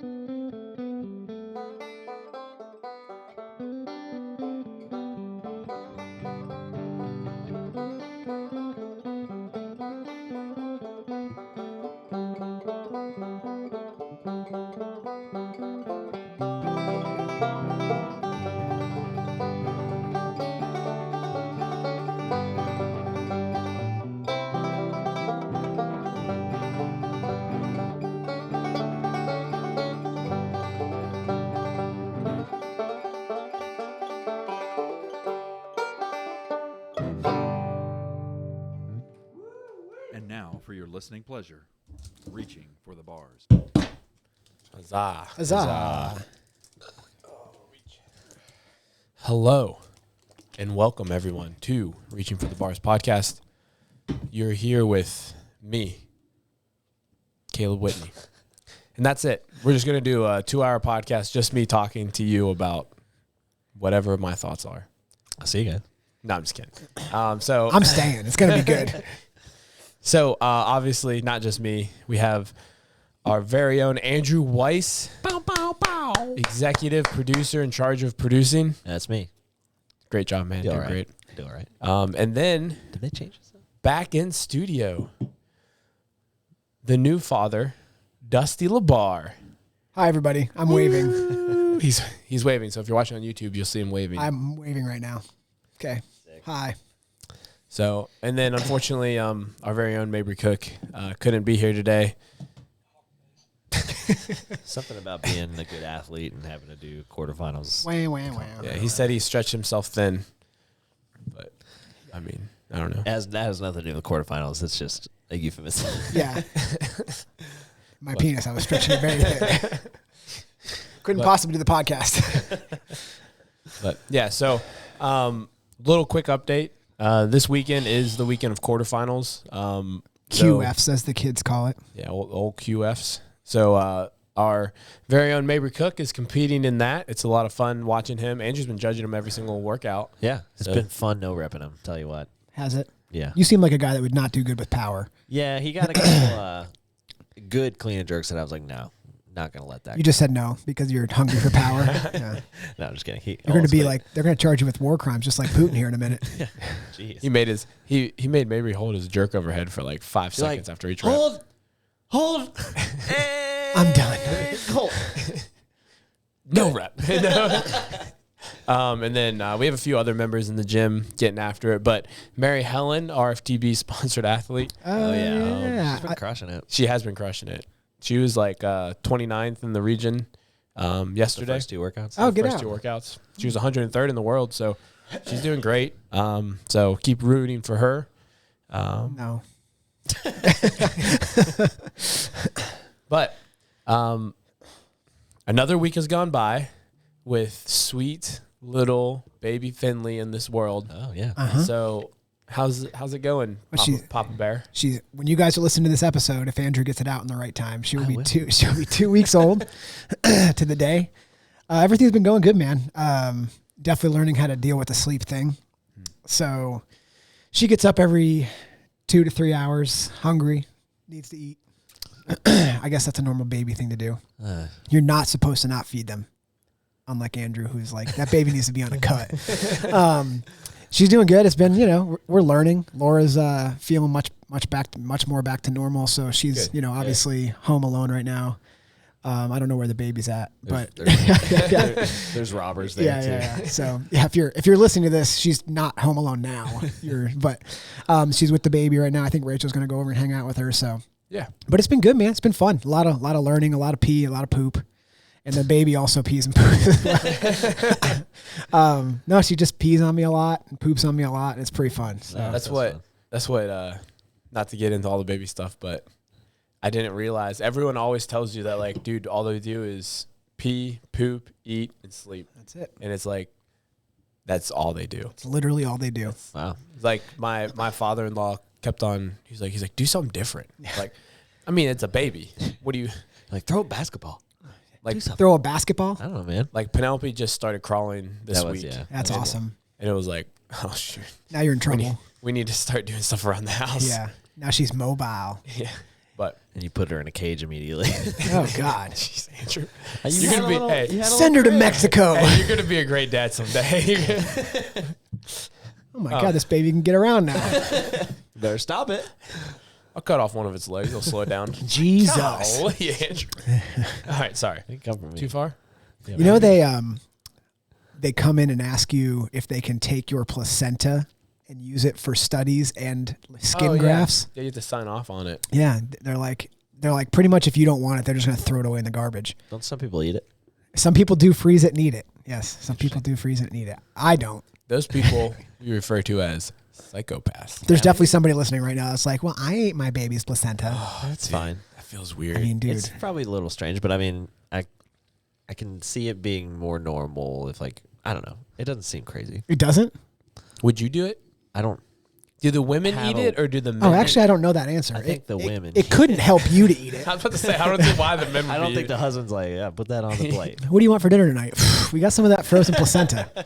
And now, for your listening pleasure, reaching for the bars. Huzzah. Huzzah. Hello, and welcome, everyone, to Reaching for the Bars podcast. You're here with me, Caleb Whitney. And that's it. We're just going to do a 2-hour podcast, just me talking to you about whatever my thoughts are. I'll see you guys. No, I'm just kidding. I'm staying. It's going to be good. So, obviously, not just me. We have our very own Andrew Weiss, executive producer in charge of producing. That's me. Great job, man. Doing great. Do all right. And then Did they change this? back in studio, the new father, Dusty LaBar. Hi, everybody. I'm waving. He's waving. So if you're watching on YouTube, you'll see him waving. I'm waving right now. Okay. Sick. Hi. So, and then unfortunately, our very own Mabry Cook couldn't be here today. Something about being a good athlete and having to do quarterfinals. Wow. Yeah, he said he stretched himself thin, but I mean, I don't know. That has nothing to do with quarterfinals. It's just a euphemism. Yeah. My penis, I was stretching it very thin. Couldn't possibly do the podcast. But yeah, so little quick update. This weekend is the weekend of quarterfinals. QFs, as the kids call it. Yeah, old QFs. So our very own Mabry Cook is competing in that. It's a lot of fun watching him. Andrew's been judging him every single workout. Yeah, it's been fun no repping him. Tell you what. Has it? Yeah. You seem like a guy that would not do good with power. Yeah, he got a couple good clean and jerks that I was like, no, not gonna let that. You just said no because you're hungry for power. Yeah. No, I'm just kidding. You're going to be like, they're going to charge you with war crimes just like Putin here in a minute. Jeez. He made Mabry hold his jerk overhead for like 5 seconds after each rep. Hold. I'm done. Hold. No rep. And then we have a few other members in the gym getting after it. But Mary Helen, RFTB sponsored athlete. Oh, yeah. Yeah. She's been crushing it. She has been crushing it. She was like 29th in the region yesterday. The first 2 workouts. Oh, get first out. 2 workouts. She was 103rd in the world, so she's doing great. So keep rooting for her. No. But another week has gone by with sweet little baby Finley in this world. Oh, yeah. Uh-huh. So how's it going, Papa Bear? When you guys are listening to this episode, if Andrew gets it out in the right time, she'll be will. 2 weeks old to the day. Everything's been going good, man. Definitely learning how to deal with the sleep thing. So she gets up every 2 to 3 hours, hungry, needs to eat. I guess that's a normal baby thing to do. You're not supposed to not feed them. Unlike Andrew, who's like, that baby needs to be on a cut. She's doing good. It's been, we're learning. Laura's feeling much more back to normal. So she's, Good. Obviously home alone right now. I don't know where the baby's at, but There's robbers there too. Yeah. So yeah, if you're listening to this, she's not home alone now. But she's with the baby right now. I think Rachel's going to go over and hang out with her. So Yeah. but it's been good, man. It's been fun. A lot of learning, a lot of pee, a lot of poop. And the baby also pees and poops. No, she just pees on me a lot and poops on me a lot. And it's pretty fun. So. That's what, not to get into all the baby stuff, but I didn't realize everyone always tells you that, like, dude, all they do is pee, poop, eat, and sleep. That's it. And it's like, that's all they do. It's literally all they do. Wow. Like my father-in-law kept on, he's like, do something different. Like, I mean, it's a baby. What do you Like, throw a basketball. like? Throw a basketball? I don't know, man. Like Penelope just started crawling this week. Yeah. That's awesome. And it was like, oh shoot. Now you're in trouble. We need to start doing stuff around the house. Yeah. Now she's mobile. Yeah. But And you put her in a cage immediately. Oh, God. she's Andrew. You You're had gonna a be little- hey, you had a Send her to little career. Mexico. hey, you're gonna be a great dad someday. Oh my God, this baby can get around now. Better stop it. I'll cut off one of its legs. I'll slow it down. Jesus. Golly, Andrew. All right, sorry. It come from me. Too far? Yeah, You know man. they come in and ask you if they can take your placenta and use it for studies and skin Oh, yeah. grafts. Yeah, you have to sign off on it. Yeah, they're like pretty much if you don't want it, they're just gonna throw it away in the garbage. Don't some people eat it? Some people do freeze it and eat it. Yes, some people do freeze it and eat it. I don't. Those people you refer to as psychopaths. There's definitely somebody listening right now that's like, well, I ate my baby's placenta. That's fine. That feels weird. I mean, dude, It's probably a little strange, but I mean, I can see it being more normal if like I don't know. It doesn't seem crazy. it doesn't. Would you do it? I don't. Do the women Have eat a- it or do the men? Oh, actually, I don't know that answer. I think the It- women. It couldn't help you to eat it. I was about to say, I don't see why the men would I don't be think the husband's like, yeah, put that on the plate. What do you want for dinner tonight? We got some of that frozen placenta.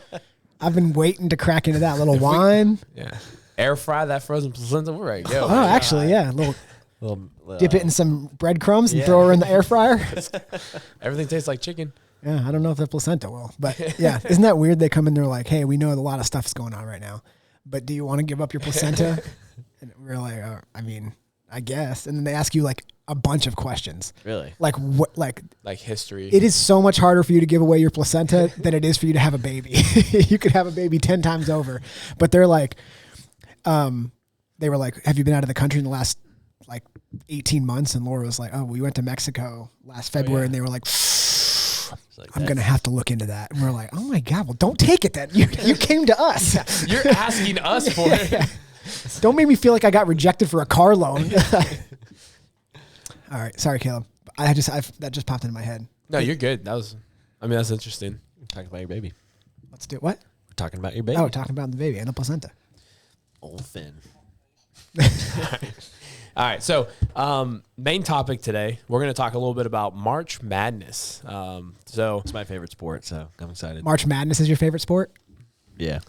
I've been waiting to crack into that little wine. Yeah. Air fry that frozen placenta. We're ready to go. Oh, actually, yeah. Dip it in some breadcrumbs and yeah. throw her in the air fryer. Everything tastes like chicken. Yeah, I don't know if the placenta will, but yeah, isn't that weird? They come in, they're like, "Hey, we know a lot of stuff's going on right now, but do you want to give up your placenta?" And we're like, "I mean, I guess." And then they ask you like a bunch of questions, Really? like what, like Like history. it is so much harder for you to give away your placenta than it is for you to have a baby. You could have a baby 10 times over, but they're like, they were like, "Have you been out of the country in the last like 18 months?" And Laura was like, "Oh, we went to Mexico last February," yeah. and they were like, It's like, I'm that's- going to have to look into that. And we're like, oh my God, well, don't take it then. You came to us. You're asking us for it. Don't make me feel like I got rejected for a car loan. All right. Sorry, Caleb. That just popped into my head. No, you're good. That's interesting. talking about your baby. Let's do what? We're talking about your baby. Oh, talking about the baby and the placenta. Old Finn. All right. So, main topic today, we're going to talk a little bit about March Madness. So, It's my favorite sport, so I'm excited. March Madness is your favorite sport? Yeah.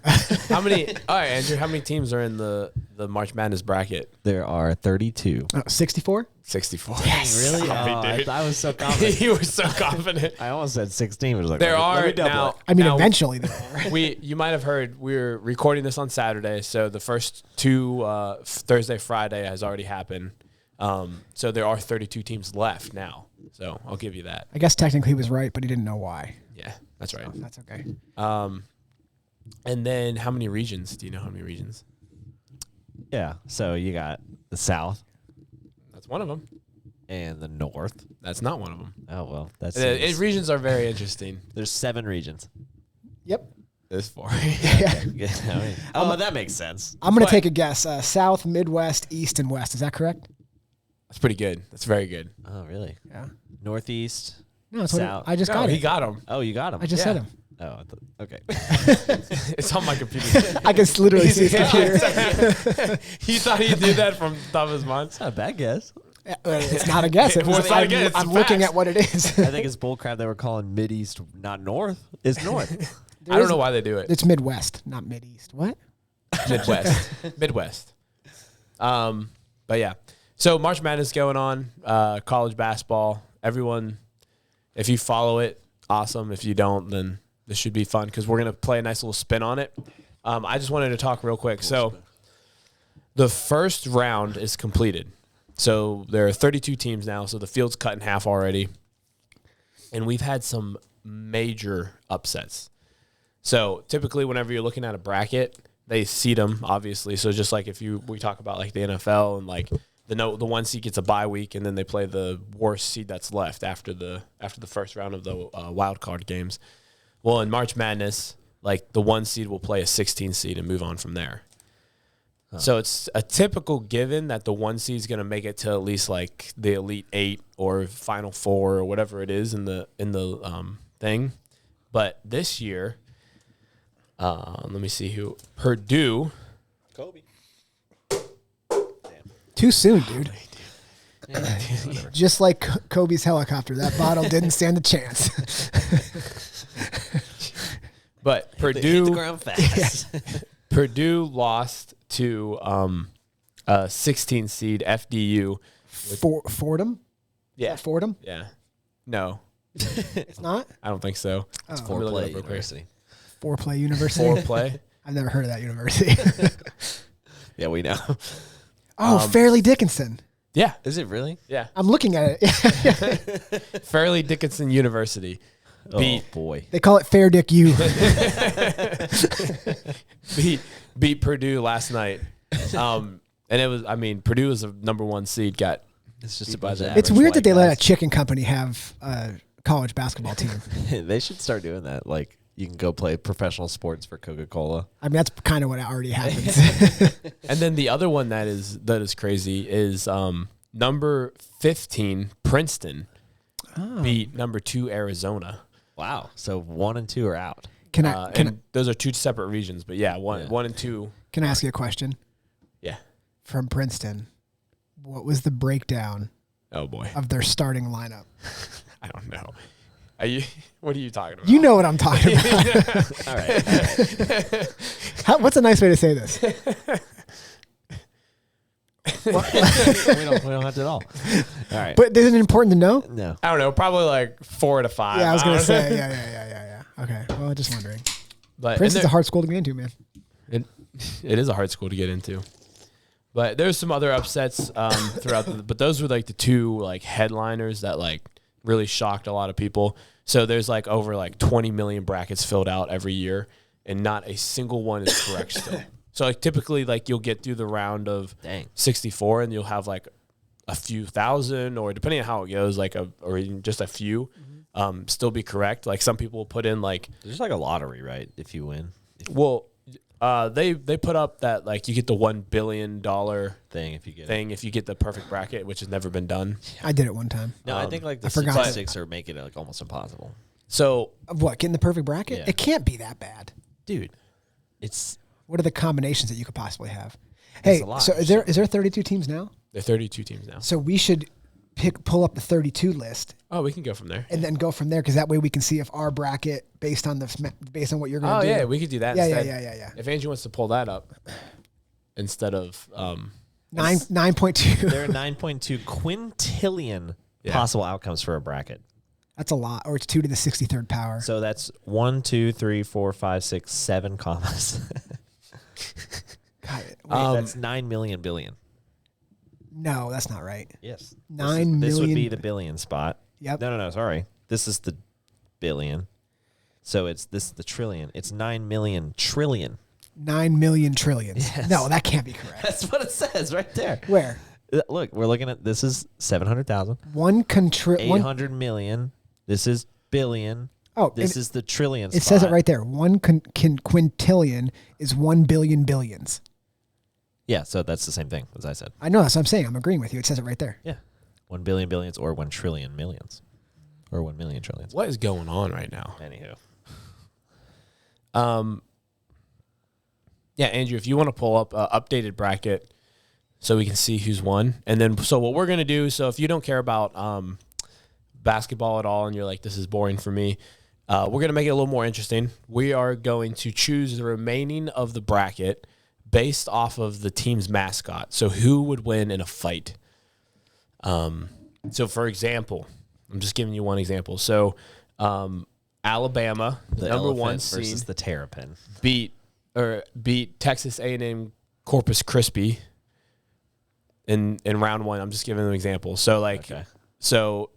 all right, Andrew, how many teams are in the March Madness bracket? There are 32. 64? 64. Really? I was so confident. You were so confident. I almost said 16. But I was like, There let are me double now. it. I mean, now, eventually there are. you might have heard we're recording this on Saturday, so the first two Thursday, Friday has already happened. So there are 32 teams left now. So I'll give you that. I guess technically he was right, but he didn't know why. Yeah, that's right. That's okay. And then how many regions? Do you know how many regions? Yeah. So you got the South That's one of them. and the North. That's not one of them. Oh, well. That's Regions are very interesting. There's 7 regions. Yep. There's 4. Yeah. Oh, that makes sense. I'm going But- to take a guess. South, Midwest, East, and West. Is that correct? That's pretty good. That's very good. Oh, really? Yeah. Northeast. No, that's what South. I just got He it. got him. Oh, you got him. I just said him. Oh, okay. It's on my computer. I can literally see his computer. He thought he'd do that from the top of his mind. It's not a bad guess. It's not a guess. Well, it's not a guess, it's I'm looking facts. at what it is. I think it's bullcrap they were calling Mid-East, not North. It's North. I don't know why they do it. It's Midwest, not Mideast. What? Midwest. Midwest. But yeah. So March Madness going on, college basketball. Everyone, if you follow it, awesome. If you don't, then this should be fun because we're going to play a nice little spin on it. I just wanted to talk real quick. So the first round is completed. So there are 32 teams now. So the field's cut in half already. And we've had some major upsets. So typically whenever you're looking at a bracket, they seed them, obviously. So just like we talk about like the NFL and like the one seed gets a bye week and then they play the worst seed that's left after the first round of the wild card games. Well, in March Madness, like the one seed will play a 16 seed and move on from there. Huh. So it's a typical given that the one seed is going to make it to at least like the Elite 8 or Final 4 or whatever it is in the thing. But this year, let me see who Purdue. Kobe. Too soon, dude. Just like Kobe's helicopter, that bottle didn't stand a chance. But Hit the Purdue ground fast. Purdue lost to a 16 seed FDU. Fordham? Yeah. Fordham? Yeah. No. It's not? I don't think so. It's Foreplay University. Foreplay University. Foreplay. I've never heard of that university. Yeah, we know. Fairleigh Dickinson. Yeah. Is it really? Yeah. I'm looking at it. Fairleigh Dickinson University. Oh, boy. They call it Fair Dick U. beat Purdue last night. And it was, Purdue was a number 1 seed, got It's just beat a by bunch of that. It's average weird that white they let a guys. chicken company have a college basketball team. They should start doing that. Like, you can go play professional sports for Coca-Cola. I mean, that's kind of what already happens. And then the other one that is crazy is number 15 Princeton beat number 2 Arizona. Wow. So 1 and 2 are out. And those are 2 separate regions, but yeah, one and 2. Can I ask you a question? Yeah. From Princeton, what was the breakdown Oh boy. of their starting lineup? I don't know. What are you talking about? You know what I'm talking about. All right. What's a nice way to say this? we don't have to at all. All right. But isn't it important to know? No. I don't know, probably like 4 to 5. Yeah, I was going to don't know. say. Yeah. Okay. Well, just wondering. But Princeton's a hard school to get into, man. It is a hard school to get into. But there's some other upsets throughout but those were like the 2 like headliners that like really shocked a lot of people. So there's like over like 20 million brackets filled out every year, and not a single one is correct still. So like typically like you'll get through the round of 64 and you'll have like a few thousand, or depending on how it goes, like or even just a few still be correct. Like some people will put in like There's like a lottery, right? If you win. They put up that like you get the $1 billion Thing if you get if you get the perfect bracket, which has never been done. I did it one time. No, I think like the I forgot. statistics are making it like almost impossible. So Of what? Getting the perfect bracket? Yeah. It can't be that bad. Dude, it's What are the combinations that you could possibly have? Hey, a lot. so is there 32 teams now? there are 32 teams now. So we should pull up the 32 list Oh, we can go from there. and then go from there, because that way we can see if our bracket based on what you're going to Oh do. yeah, we could do that. Yeah, instead. yeah. If Angie wants to pull that up instead of 9.2. there are 9.2 quintillion possible outcomes for a bracket. That's a lot, or it's 2 to the 63rd power. So that's 1, 2, 3, 4, 5, 6, 7 commas. God, wait, That's 9 million billion. no, that's not right. Yes. 9 This would million. be the billion spot. Yep. No, sorry. This is the billion. So this is the trillion. It's 9 million trillion. 9 million trillions. Yes. No, that can't be correct. That's what it says right there. Where? Look, we're looking at this is 700,000. 800 million. This is billion. Oh, This is the trillion it says it spot. right there. 1 quintillion is 1 billion billions. Yeah, so that's the same thing as I said. I know, that's what I'm saying. I'm agreeing with you. It says it right there. Yeah. 1 billion billions or 1 trillion millions. Or 1 million trillions. what is going on right now? Anywho. Yeah, Andrew, if you want to pull up updated bracket so we can see who's won, and then so what we're gonna do. So if you don't care about basketball at all, and you're like, this is boring for me, we're gonna make it a little more interesting. We are going to choose the remaining of the bracket based off of the team's mascot. So who would win in a fight? So for example, I'm just giving you one example. So Alabama, The number elephant 1 versus seed, the terrapin. beat Texas A&M Corpus Christi in round 1. I'm just giving them an example. So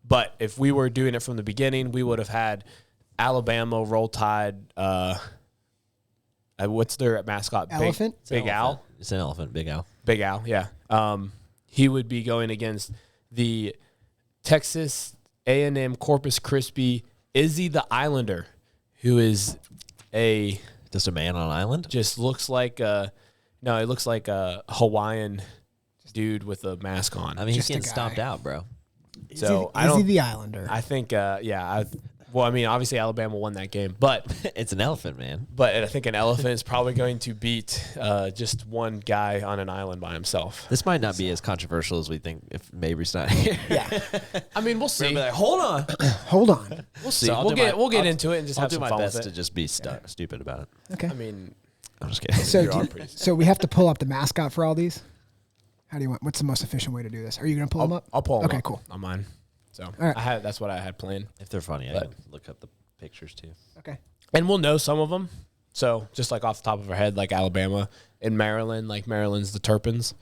but if we were doing it from the beginning, we would have had Alabama, Roll Tide. What's their mascot? Elephant? Big Al. It's an elephant, Big Al. Big Al. Yeah. He would be going against the Texas A&M Corpus Christi Izzy the Islander, who is Just a man on an island? just looks like it looks like a Hawaiian dude with a mask on. I mean, he's Just a getting guy. stomped out, bro. So is he the Islander? I think obviously Alabama won that game, but It's an elephant, man. I think an elephant is probably going to beat just one guy on an island by himself. This might not be as controversial as we think if Mabry's not here. yeah. I mean, we'll see. Hold on. Hold on. We'll see. So I'll We'll get I'll- into it and just I'll have do some my fun best with to it. just be stupid about it. Okay. I mean, I'm just kidding. So, You are pretty- so we have to pull up the mascot for all these? How do you want? What's the most efficient way to do this? Are you going to pull them up? I'll pull them Okay, up cool. on mine. So right. that's what I had planned. If they're funny, I But- can look up the pictures too. Okay. And we'll know some of them. So just like off the top of our head, like Alabama and Maryland, like Maryland's the Terrapins.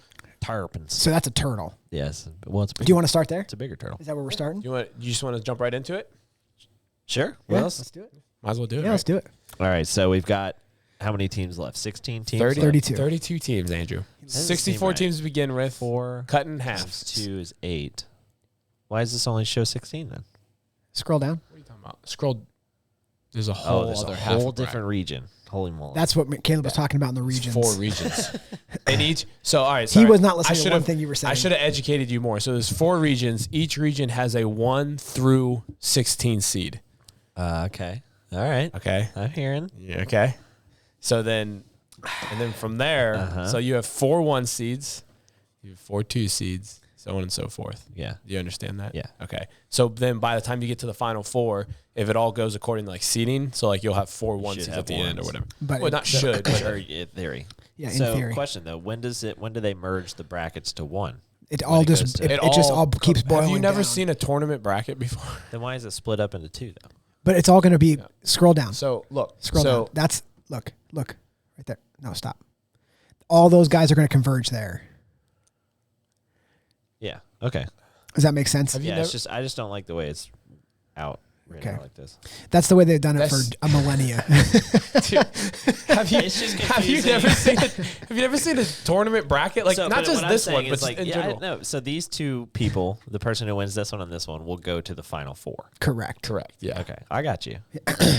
So that's a turtle. Yes. Well, it's Do you want to start there? It's a bigger turtle. Is that where we're starting? You just want to jump right into it? Sure. Yeah, Well, let's do it. Might as well do it. Yeah, let's do it. all right. So we've got how many teams left? 16 teams. 30, left? 32. 32 teams, Andrew. Doesn't 64 seem right. teams to begin with. 4 Cut in half. times 2 is 8. Why does this only show 16 then? Scroll down. What are you talking about? Scroll. There's a whole There's other a half whole of different region. Holy moly. That's what Caleb was talking about in the bracket. regions. 4 regions. And each. So, all right. He Sorry. was not listening I to should've- one thing you were saying. I should have educated you more. So there's 4 regions. Each region has a 1 through 16 seed. Okay. All right. Okay. I'm hearing. Yeah, okay. So then, and then from there, so you have 4 1 seeds, you have 4 2 seeds, so on and so forth. Yeah. Do you understand that? Yeah. Okay. So then by the time you get to the final 4, if it all goes according to like seeding, so like you'll have 4 1 should seeds have at the end or ones. whatever. But Well, not should, but Or in theory. Yeah, in So, theory. question though, when do they merge the brackets to 1? It all it just goes to- it just all keeps boiling. Have you never down. seen a tournament bracket before? Then why is it split up into 2 though? But it's all going to be scroll down. So look, Scroll so down. That's look right there. No, stop. All those guys are going to converge there. Yeah. Okay. Does that make sense? Have you Yeah. never- It's just I just don't like the way it's out written Okay. out like this. That's the way they've done it for That's- a millennia. have you It's just have you confusing. never seen have you never seen a tournament bracket like So, not but just what I'm this saying one, is, but like, in yeah, general? no. So these 2 people, the person who wins this one and this one, will go to the final 4. Correct. Correct. Yeah. Okay, I got you.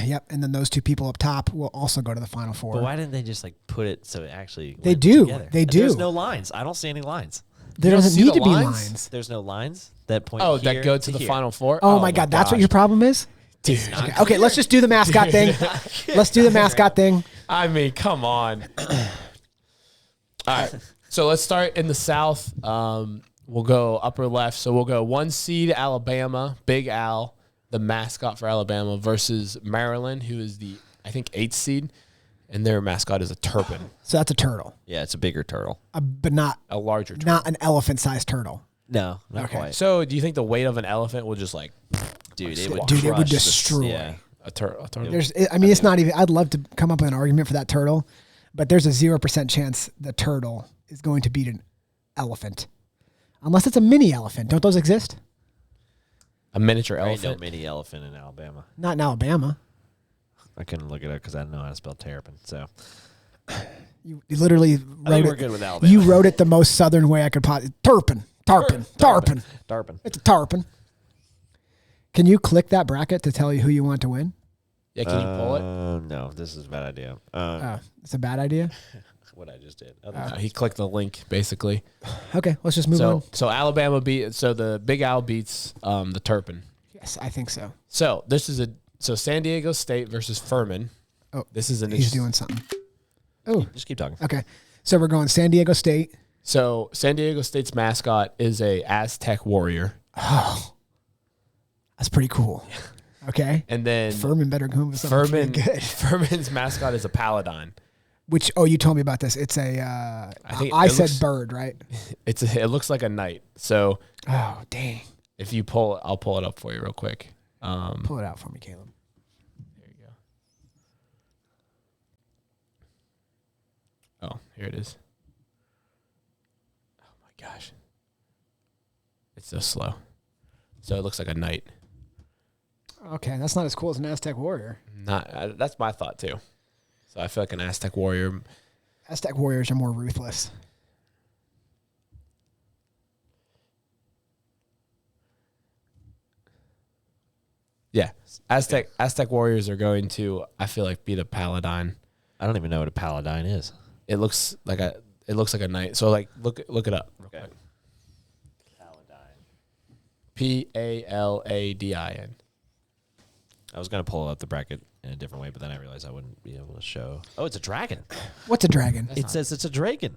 Yep. And then those 2 people up top will also go to the final 4. But why didn't they just like put it so it actually? They went do. together? They There's do. no lines. I don't see any lines. There You don't doesn't see need the to be lines? lines. There's no lines that point. Oh, here that go to the here. final 4? Oh, my God. That's what your problem is? dude. Okay, let's just do the mascot thing. Let's do the mascot thing. I mean, come on. All right. So let's start in the South. We'll go upper left. So we'll go 1 seed Alabama, Big Al, the mascot for Alabama, versus Maryland, who is the, I think, 8th seed. And their mascot is a turpin, So that's a turtle, Yeah, it's a bigger turtle. but not a larger turtle. not an elephant-sized turtle. No, not Okay. quite. So do you think the weight of an elephant will just like Dude, it would. Dude, it would crush the- destroy. Yeah. a turtle? I mean, it's not even. I'd love to come up with an argument for that turtle, but there's a 0% chance the turtle is going to beat an elephant, unless it's a mini elephant. Don't those exist? A miniature There ain't no elephant. mini elephant in Alabama. Not in Alabama. I couldn't look it up because I don't know how to spell terrapin. So You literally I think wrote we're it. good with Alabama. You wrote it the most southern way I could possibly. Tarpon. Tarpin. It's a tarpon. Can you click that bracket to tell you who you want to win? Yeah, can you pull it? No, this is a bad idea. It's a bad idea. What I just did. He clicked the link basically. Okay, let's just move on. So Alabama the Big Al beats the Turpin. Yes, I think so. So this is San Diego State versus Furman. Oh, This is an he's doing something. Oh, Just keep talking. okay. So we're going San Diego State. So San Diego State's mascot is a Aztec warrior, Oh, that's pretty cool. Okay. and then Furman better come with something pretty good. Furman's mascot is a paladin. Which, you told me about this. It's a, think I it said looks- bird, right? It looks like a knight. So Oh, dang. if you pull it, I'll pull it up for you real quick. Pull it out for me, Caleb. There you go. Oh, here it is. Oh my gosh. It's so slow. So it looks like a knight. Okay, that's not as cool as an Aztec warrior. That's my thought too. So I feel like an Aztec warrior. Aztec warriors are more ruthless. Yeah. Aztec warriors are going to, I feel like, beat a paladin. I don't even know what a paladin is. It looks like a knight. So like look it up. Real quick. Paladin. Paladin. I was gonna pull out the bracket in a different way, but then I realized I wouldn't be able to show. Oh, it's a dragon. What's a dragon? It says it's a dragon.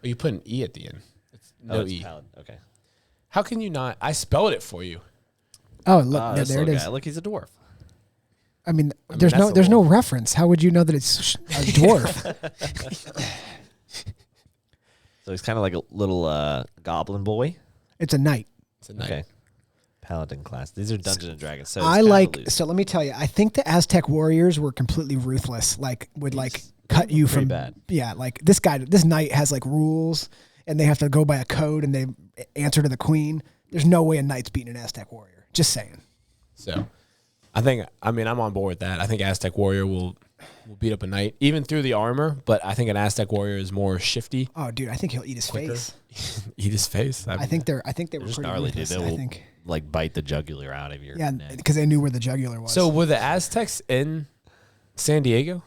Oh, you put an E at the end. It's no it's E. paladin. Okay. How can you not? I spelled it for you. Oh, look, This there it little is. guy. Look, he's a dwarf. I mean, mean, there's that's no a there's no little- reference. How would you know that it's a dwarf? So he's kind of like a little goblin boy. It's a knight. It's a knight. Okay. Paladin class. These are Dungeons and Dragons. So I it's like. kinda loose. So let me tell you, I think the Aztec warriors were completely ruthless. Like would cut you pretty from bad. Yeah, like this knight has like rules, and they have to go by a code, and they answer to the queen. There's no way a knight's beating an Aztec warrior. Just saying. So, I'm on board with that. I think Aztec warrior will beat up a knight even through the armor, but I think an Aztec warrior is more shifty. Oh, dude, I think he'll eat his Quicker. face. Eat his face. I think they were Just pretty gnarly, dude. ruthless. They I will think. like bite the jugular out of your Yeah, neck. because they knew where the jugular was. So were the Aztecs in San Diego?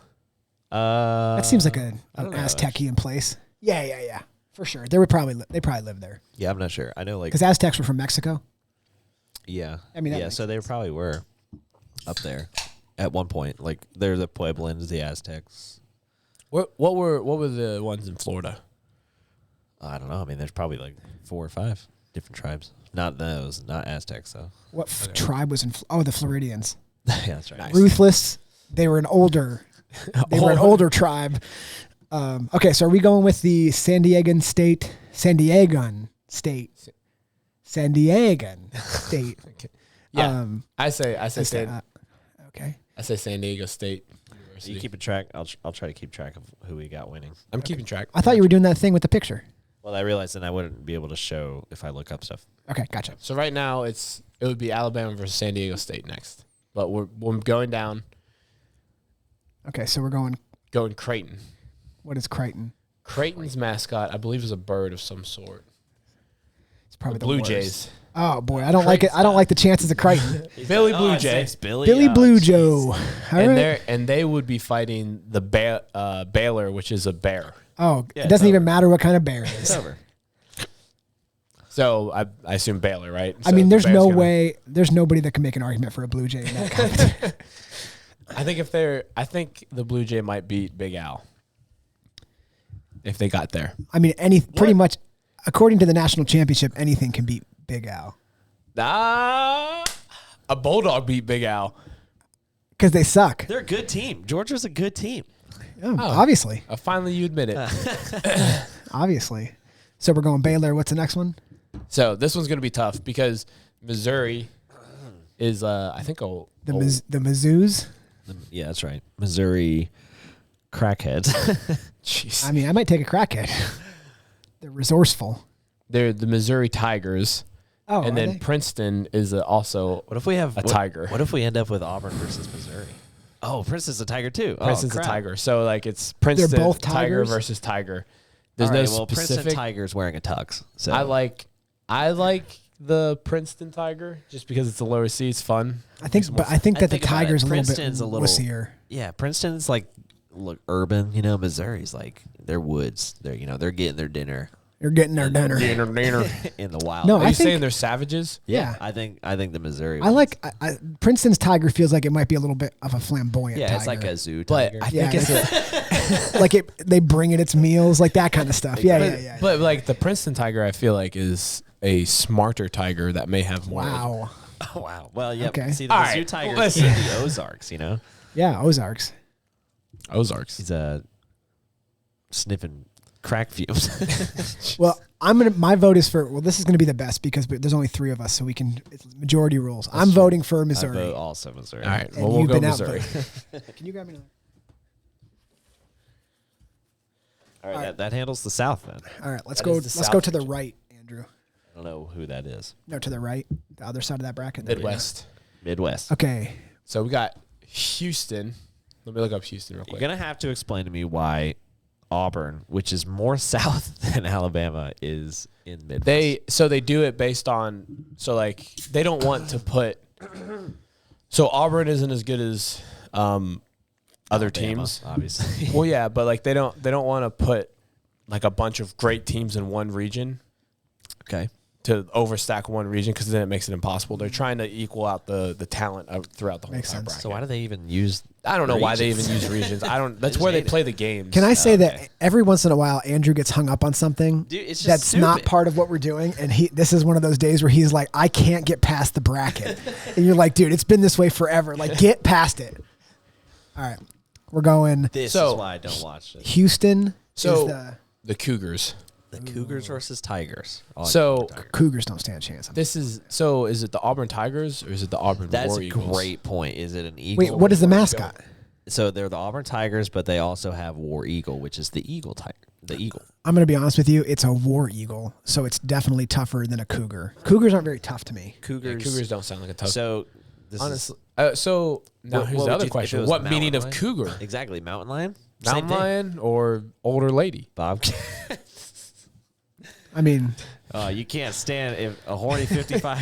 that seems like an I don't know, Aztecian place. Yeah, for sure. They probably live there Yeah, I'm not sure. I know, like, because Aztecs were from Mexico. yeah. I mean, that yeah, makes so they probably were up there at one point. Like, they're the Pueblans, the Aztecs. What were the ones in Florida? I don't know. I mean, there's probably like 4 or 5 different tribes. Not those, not Aztecs, though. What tribe was in? The Floridians. Yeah, that's right. Nice. Ruthless. They were an older. They were an older tribe. Okay, so are we going with the San Diegan State? Yeah, I say Okay. San Diego State University. You keeping track? I'll try to keep track of who we got winning. I'm keeping track. I thought you were doing that thing with the picture. Well, I realized then I wouldn't be able to show if I look up stuff. Okay, gotcha. So right now it would be Alabama versus San Diego State next, but we're going down. Okay, so we're going. Creighton. What is Crichton? Creighton's mascot, I believe, is a bird of some sort. It's probably The the Blue worst. Jays. Oh boy, I don't like it. I don't like the chances of Crichton. Billy Blue Jay. Billy Blue Joe. All right. And they would be fighting the Baylor, which is a bear. Oh, Yeah, it doesn't it's even over. matter what kind of bear it It's is. over. So I assume Baylor, right? I So mean, the there's Bears no gonna- way. There's nobody that can make an argument for a Blue Jay in that competition. I think the Blue Jay might beat Big Al if they got there. I mean, pretty much, according to the national championship, anything can beat Big Al A Bulldog beat Big Al. because they suck. They're a good team. Georgia's a good team. Oh, obviously, Finally, you admit it. obviously. So we're going Baylor. What's the next one? So this one's going to be tough because Missouri is, I think, The Mizzous. Yeah, that's right. Missouri crackheads. Jeez. I mean, I might take a crackhead. They're resourceful. They're the Missouri Tigers. Oh, And are then they? Princeton is also What if we have a tiger. What if we end up with Auburn versus Missouri? Oh, Princeton's a tiger too. Princeton's oh, a crap. tiger. So like it's Princeton both Tiger tigers? versus Tiger. There's All right, no well, Princeton specific. Tiger's wearing a tux. So I like the Princeton Tiger just because it's a lower C. It's fun. I think that the think about it. Tigers a little bit Princeton's a little- wussier. Yeah, Princeton's like look urban. You know, Missouri's like they're woods. They're they're getting their dinner You're getting their dinner. in the wild. No, Are I you think- saying they're savages? Yeah. I think the Missouri. I like Princeton's Tiger. Feels like it might be a little bit of a flamboyant. Yeah, tiger. it's like a zoo But tiger. I Yeah, think it's like they bring it its meals, like that kind of stuff. Yeah. But like the Princeton Tiger, I feel like is a smarter tiger that may have more. Wow. Oh, wow. Well, yeah. Okay. See, the All zoo right, tiger's listen. in the Ozarks. You know, Yeah, Ozarks. Ozarks. he's sniffing crack fumes. Well, my vote is for. Well, this is going to be the best because there's only 3 of us, so we can. It's majority rules. I'm voting for I Missouri. vote also Missouri. All right. And Well, we'll you've go been Missouri. outvoted. Can you grab me another? All right, that handles the South then. All right, let's That go. is the Let's South go to the region. right, Andrew. I don't know who that is. No, to the right, the other side of that bracket. There we go. Midwest. Midwest. Okay. So we got Houston. Let me look up Houston real You're quick. gonna have to explain to me why Auburn, which is more south than Alabama, is in Midwest. They do it based on like they don't want to put. So Auburn isn't as good as other Alabama, teams. obviously. Well, yeah, but like they don't want to put like a bunch of great teams in one region Okay. to overstack one region because then it makes it impossible. They're trying to equal out the talent throughout the whole Makes entire sense. bracket. So why do they even use? I don't know why they regions? even use regions. I don't. That's just where they hate it. play the games. Can I say okay. that every once in a while Andrew gets hung up on something Dude, it's just that's not stupid. part of what we're doing, and this is one of those days where he's like, I can't get past the bracket, and you're like, dude, it's been this way forever. Like, get past it. All right, we're going. This So- is why I don't watch it. Houston So is the Cougars. The Cougars versus Tigers. So Cougars don't stand a chance. is it the Auburn Tigers or is it the Auburn That's War a Eagles? great point. Is it an eagle? Wait, what is the mascot? So they're the Auburn Tigers, but they also have War Eagle, which is the eagle tiger. The eagle. I'm going to be honest with you. It's a war eagle, so it's definitely tougher than a cougar. Cougars aren't very tough to me. Cougars don't sound like a tough. So this honestly, so now What- here's what the would other you- if it question: was what mountain meaning of lion? cougar? is exactly mountain lion. Mountain Same thing. lion or older lady? Bobcat. I mean, You can't stand if a horny 55.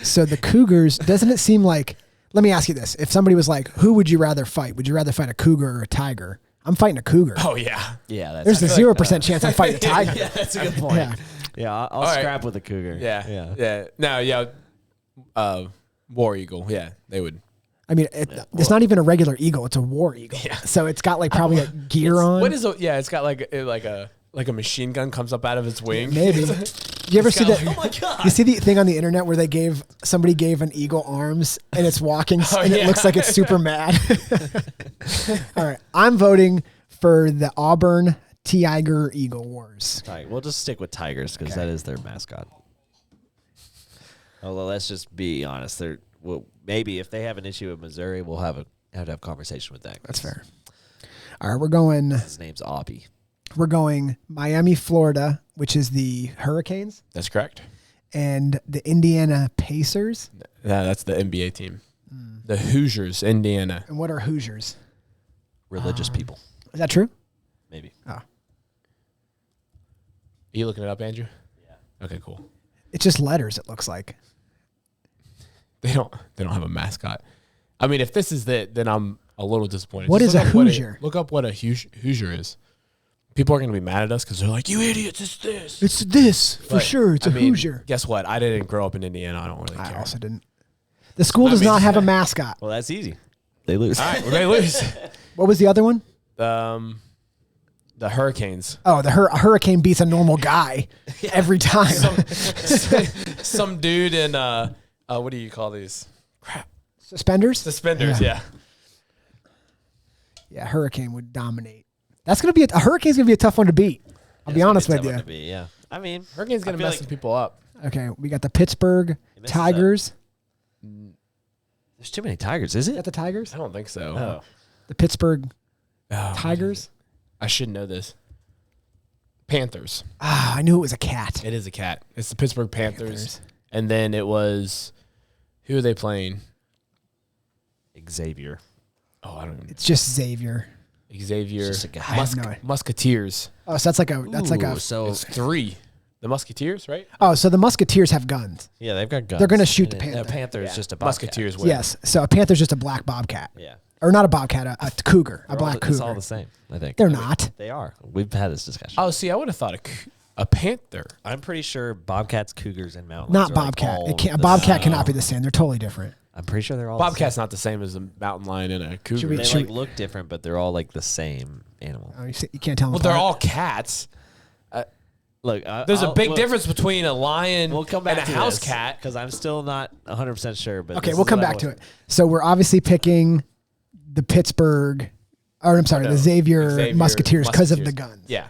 so the Cougars, doesn't it seem like, let me ask you this. If somebody was like, who would you rather fight? Would you rather fight a cougar or a tiger? I'm fighting a cougar. Oh yeah, Yeah, that's There's a feel like, 0% chance I'm fighting a tiger. yeah, that's a good point. Yeah. Yeah, I'll right. scrap with a cougar. yeah. No, yeah. War eagle. Yeah, they would. I mean, it's not even a regular eagle. It's a war eagle. Yeah. So it's got like probably a gear on. What is? It's got like a machine gun comes up out of its wing. Maybe. You ever see got that? like- Oh my god. You see the thing on the internet where somebody gave an eagle arms and it's walking and it yeah. looks like it's super mad. All right. I'm voting for the Auburn Tiger Eagle Wars. We'll just stick with tigers because that is their mascot. Although let's just be honest, maybe if they have an issue with Missouri, we'll have to have a conversation with that. That's fair. All right, we're going His name's Aubie. Miami, Florida, which is the Hurricanes, That's correct. and the Indiana Pacers. Yeah, that's the NBA team. The Hoosiers, Indiana. And what are Hoosiers? Religious people, Is that true? maybe. Are you looking it up, Andrew? Yeah. Okay, cool. It's just letters, it looks like. They don't have a mascot. I mean, if this is it, then I'm a little disappointed. What Just is a look up what Hoosier? Look up what a Hoosier is. People are going to be mad at us because they're like, "You idiots! It's this." It's this, for But, sure. It's I a mean, Hoosier. Guess what? I didn't grow up in Indiana. I don't really I care. also didn't. The school does mean- not have a mascot. Well, that's easy. They lose. All right, we're going to lose. What was the other one? The Hurricanes. Oh, a hurricane beats a normal guy every time. Some dude in what do you call these? Crap. Suspenders? Suspenders. Yeah. Yeah, hurricane would dominate. That's gonna be a hurricane's gonna be a tough one to beat. I'll be honest with you. Yeah. I mean, Hurricane's going to mess some people up. Okay, we got the Pittsburgh messes Tigers. there's too many tigers, is Is it? that the Tigers? I don't think so. Oh. The Pittsburgh Oh, Tigers. I should know this. Panthers. Ah, I knew it was a cat. It is a cat. It's the Pittsburgh Panthers. Panthers. And then it was, who are they playing? Xavier. Oh, I don't even. It's just Xavier. Xavier. It's just a guy. I have no idea. Musketeers. Oh, so that's like a. Ooh, so It's 3. The Musketeers, right? Oh, so the Musketeers have guns. yeah, they've got guns. They're gonna shoot the And panther. panther is Yeah. just a bobcat. Musketeers win. Yes. So a panther's just a black bobcat, Yeah, or not a bobcat, a cougar, a black It's all cougar. the same. I think They're not. They are. We've had this discussion. Oh, see, I would have thought a panther. I'm pretty sure bobcats, cougars, and mountain Not lions are like bobcat. all It can't. A the bobcat same. cannot be the same. They're totally different. I'm pretty sure they're all Bobcat's not the same as a mountain lion and a cougar. Should we- The should same. They look different, but they're all like the same animal. Oh, you can't tell them. Well, they're apart. all cats. Look, There's a big difference between a lion We'll come back and a to house this, cat. because I'm still not 100% sure. But Okay, we'll come back to it. So we're obviously picking the Pittsburgh, or I'm sorry, No, the Xavier Musketeers because of the Musketeers. guns. Yeah.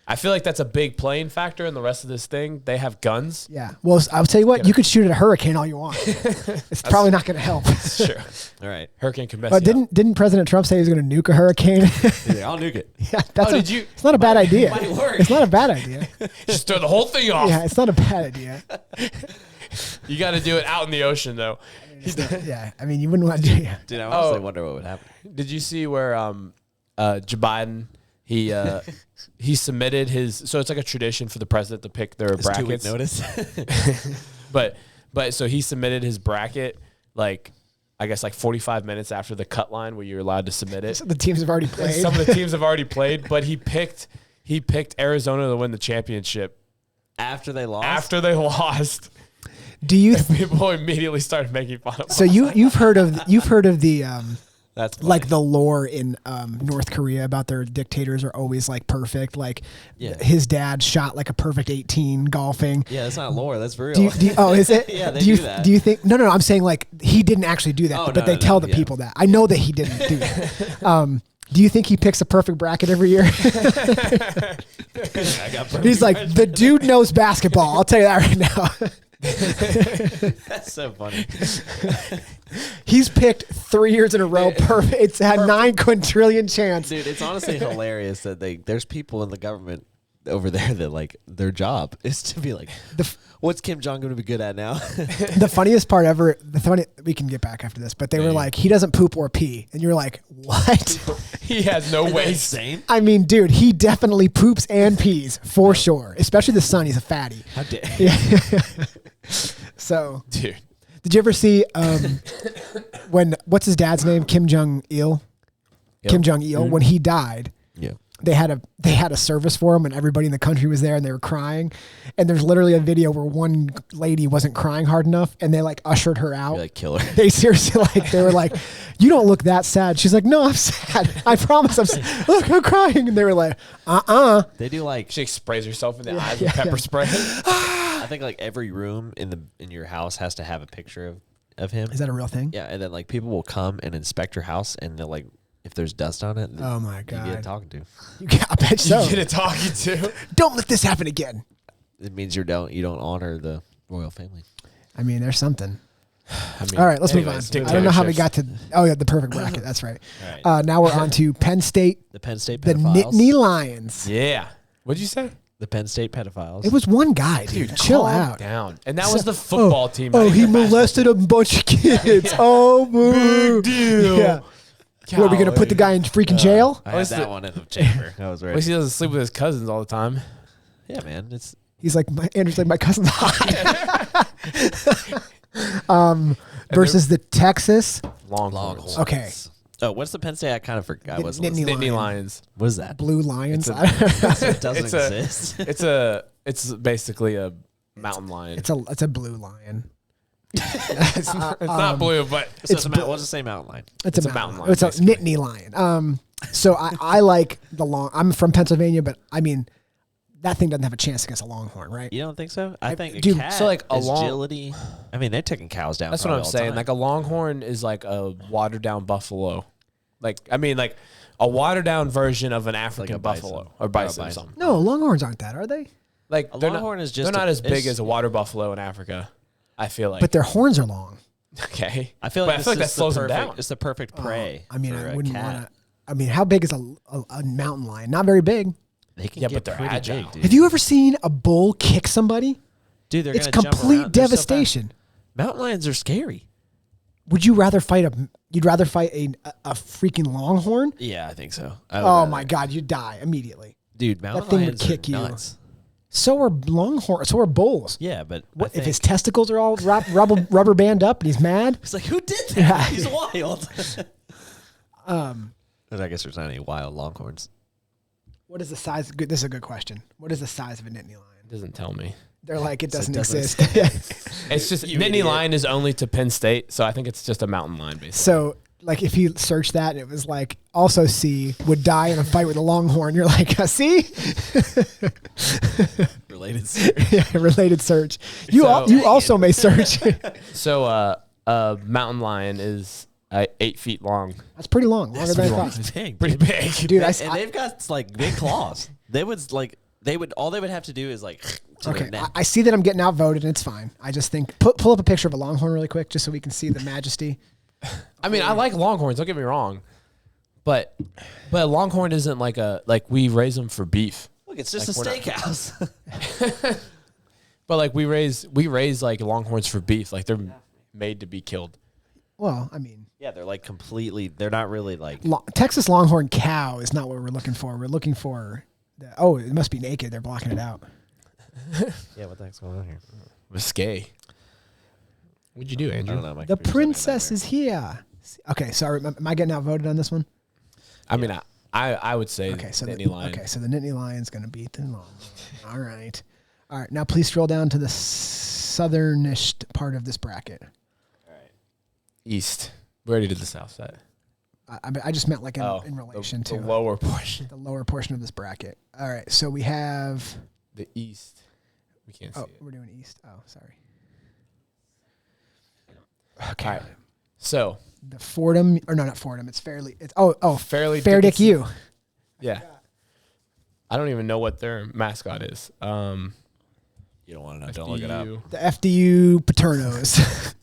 I feel like that's a big playing factor in the rest of this thing. They have guns. Yeah. Well, I'll tell you what, you could shoot at a hurricane all you want. It's probably not going to help. Sure. All right. Hurricane can mess But you up. didn't President Trump say he was going to nuke a hurricane? Yeah, I'll nuke it. Yeah, that's Oh, did you- It's not a bad idea. might work. It's not a bad idea. Just throw the whole thing off. Yeah, it's not a bad idea. You got to do it out in the ocean, though. Yeah, I mean, you wouldn't want to do it. Dude, I honestly Oh. wonder what would happen. Did you see where Joe Biden, he submitted his, so it's like a tradition for the president to pick their It's 2 week brackets. notice. But so he submitted his bracket like, I guess like 45 minutes after the cut line where you're allowed to submit it. So the teams have already played. Some of the teams have already played, but he picked Arizona to win the championship After they lost? after they lost. Do you? People immediately started making fun of So him. you've heard of the That's funny. like the lore in North Korea about their dictators are always like perfect. Like Yeah. his dad shot like a perfect 18 golfing. Yeah, that's not lore. That's real. Oh, is it? Yeah, they do you, do that. Do you think? No. I'm saying like he didn't actually do that, Oh, but no, they no, tell no, the yeah. people that. I know that he didn't do that. Do you think he picks a perfect bracket every year? He's like, the dude knows basketball. I'll tell you that right now. That's so funny. He's picked 3 years in a row. Perfect. It's had 9 quintillion chance. Dude, it's honestly hilarious that there's people in the government over there that like their job is to be like, what's Kim Jong going to be good at now? The funniest part ever, we can get back after this, but they were like, he doesn't poop or pee. And you're like, what? He has no waste. Insane. I mean, dude, he definitely poops and pees for sure. Especially the son. He's a fatty. How dare Yeah. So, Dude. did you ever see what's his dad's name? Kim Jong Il. Kim Jong Il. When he died, Yeah. they had a service for him, and everybody in the country was there, and they were crying. And there's literally a video where one lady wasn't crying hard enough, and they like ushered her out. You like kill her. They seriously they were like, "You don't look that sad." She's like, "No, I'm sad. I promise I'm sad. Look, I'm crying." And they were like, They do like She sprays herself in the eyes with pepper spray. I think like every room in your house has to have a picture of him. Is that a real thing? Yeah, and then like people will come and inspect your house, and they'll like if there's dust on it. Oh my you god! get talking to. I bet so. You get a talking to. Don't let this happen again. It means you don't honor the royal family. I mean, there's something. I mean, All right, let's move on. anyways, I don't know how we dictatorships. got to. Oh yeah, the perfect bracket. That's right. All right. Now we're on to Penn State, The Penn State the pedophiles. Nittany Lions. Yeah. What'd you say? The Penn State pedophiles. It was one guy, dude. Chill Calm out. down. And that was the football team. Oh, not he even the molested a bunch of kids. Oh, boo. Big deal. Yeah. What, are we going to put the guy in freaking jail? I had What's that the- one in the chamber. I was At ready. least he doesn't sleep with his cousins all the time. Yeah, man. It's He's like, Andrew's like, my cousin's hot. Versus the Texas. Longhorns. Okay. Oh, what's the Penn State? I kind of forgot. What's Nittany Nittany Lion. Lions. What is that? Blue Lions. It doesn't It's exist. It's basically a mountain lion. It's a blue lion. It's not blue, but So it's what's the same mountain line? It's a a mountain mountain lion, lion. It's a basically. Nittany lion. So I like the long. I'm from Pennsylvania, but I mean, that thing doesn't have a chance against a longhorn, right? You don't think so? I think dude, a cat so, like, a agility. I mean, they're taking cows down. that's what I'm probably all the saying. time. Like a longhorn is like a watered down buffalo. Like a watered down version of an African a bison. buffalo or bison or bison. something. No, longhorns aren't that, are they? Like A they're longhorn not, is just they're not as big it's- as a water buffalo in Africa. I feel like. But their horns are long. okay. I feel But like, that this is slows the them perfect, down. It's the perfect prey. I mean, for I a wouldn't cat. want to. I mean, how big is a mountain lion? Not very big. They can Yeah, get but they're pretty agile. big, dude. Have you ever seen a bull kick somebody? Dude, they're It's gonna jump complete around. They're so fast. devastation. Mountain lions are scary. Would you rather fight You'd rather fight a freaking longhorn? Yeah, I think so. I would Oh rather- my god, you'd die immediately. dude, mountain thing would lions kick are you. nuts. So are longhorns. So are bulls. Yeah, but What I if think, his testicles are all rubber band up and he's mad? It's like, who did that? Yeah. He's wild. But I guess there's not any wild longhorns. What is the size? Good. This is a good question. What is the size of a Nittany lion? Doesn't tell me. They're like, it So it doesn't doesn't exist. It's just You Nittany idiot. lion is only to Penn State, so I think it's just a mountain lion basically. So, like, if you search that and it was like, also C would die in a fight with a longhorn, you're like, see? Related. Yeah, related search. You So- you also may search. So a mountain lion is 8 feet long. That's pretty long. Longer than I pretty thought. Big, Pretty big. Dude, and they've got like big claws. All they would have to do is like to Okay, their neck. I see that I'm getting outvoted, and it's fine. I just think pull up a picture of a longhorn really quick, just so we can see the majesty. I mean, I like longhorns. Don't get me wrong, but a longhorn isn't like we raise them for beef. Look, it's just Like, a we're not- steakhouse. But like we raise like longhorns for beef. Like they're made to be killed. Well, I mean, yeah, they're like completely. They're not really like. Texas Longhorn cow is not what we're looking for. We're looking for. It must be naked. They're blocking it out. Yeah, what the heck's going on here? Risque. What'd you do, I Andrew? don't know. My The computer's princess having a is here. Okay, sorry. Am I getting outvoted on this one? I mean, I would say Okay, so Nittany lion. Okay, so the Nittany lion's going to beat the Longhorn. All right. All right. Now please scroll down to the southernish part of this bracket. East. We already did the south side. I just meant like in relation the to lower portion. the lower portion of this bracket. All right. So we have. The east. We can't see Oh, it. we're doing east. Oh, sorry. Okay. So the Fordham, or no, not Fordham. It's Fairleigh. It's Fairleigh Fair Dick Dickinson. U. Yeah. I don't even know what their mascot is. You don't want to know. Don't look it up. FDU. The FDU Paternos.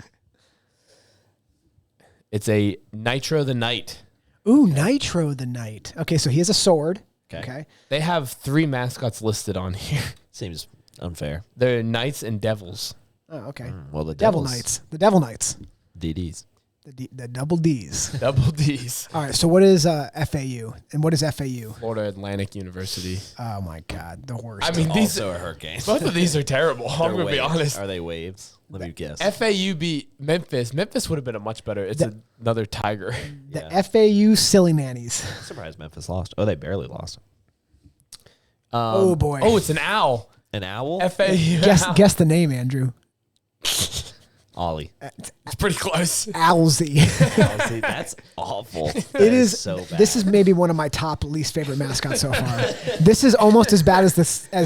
It's a Nitro the Knight. Ooh, Nitro the Knight. Okay, so he has a sword. Okay. They have 3 mascots listed on here. Seems unfair. They're Knights and Devils. Oh, okay. Well, the Devil Devils, Knights. The Devil Knights. DDs. The double D's. Double D's. All right, so what is FAU? And what is FAU? Florida Atlantic University. Oh, my God. The worst. I mean, these Also a hurricane. both of these are terrible. I'm They're going to be waves. honest. Are they waves? Let me guess. FAU beat Memphis. Memphis would have been a much better. It's another tiger. the Yeah. FAU Silly Nannies. I'm surprised Memphis lost. Oh, they barely lost. Oh, boy. Oh, it's an owl. An owl? FAU. Guess the name, Andrew. Ollie. It's pretty close. Owlsy. Oh, see, that's awful. That It is so bad. This is maybe one of my top least favorite mascots so far. This is almost as bad as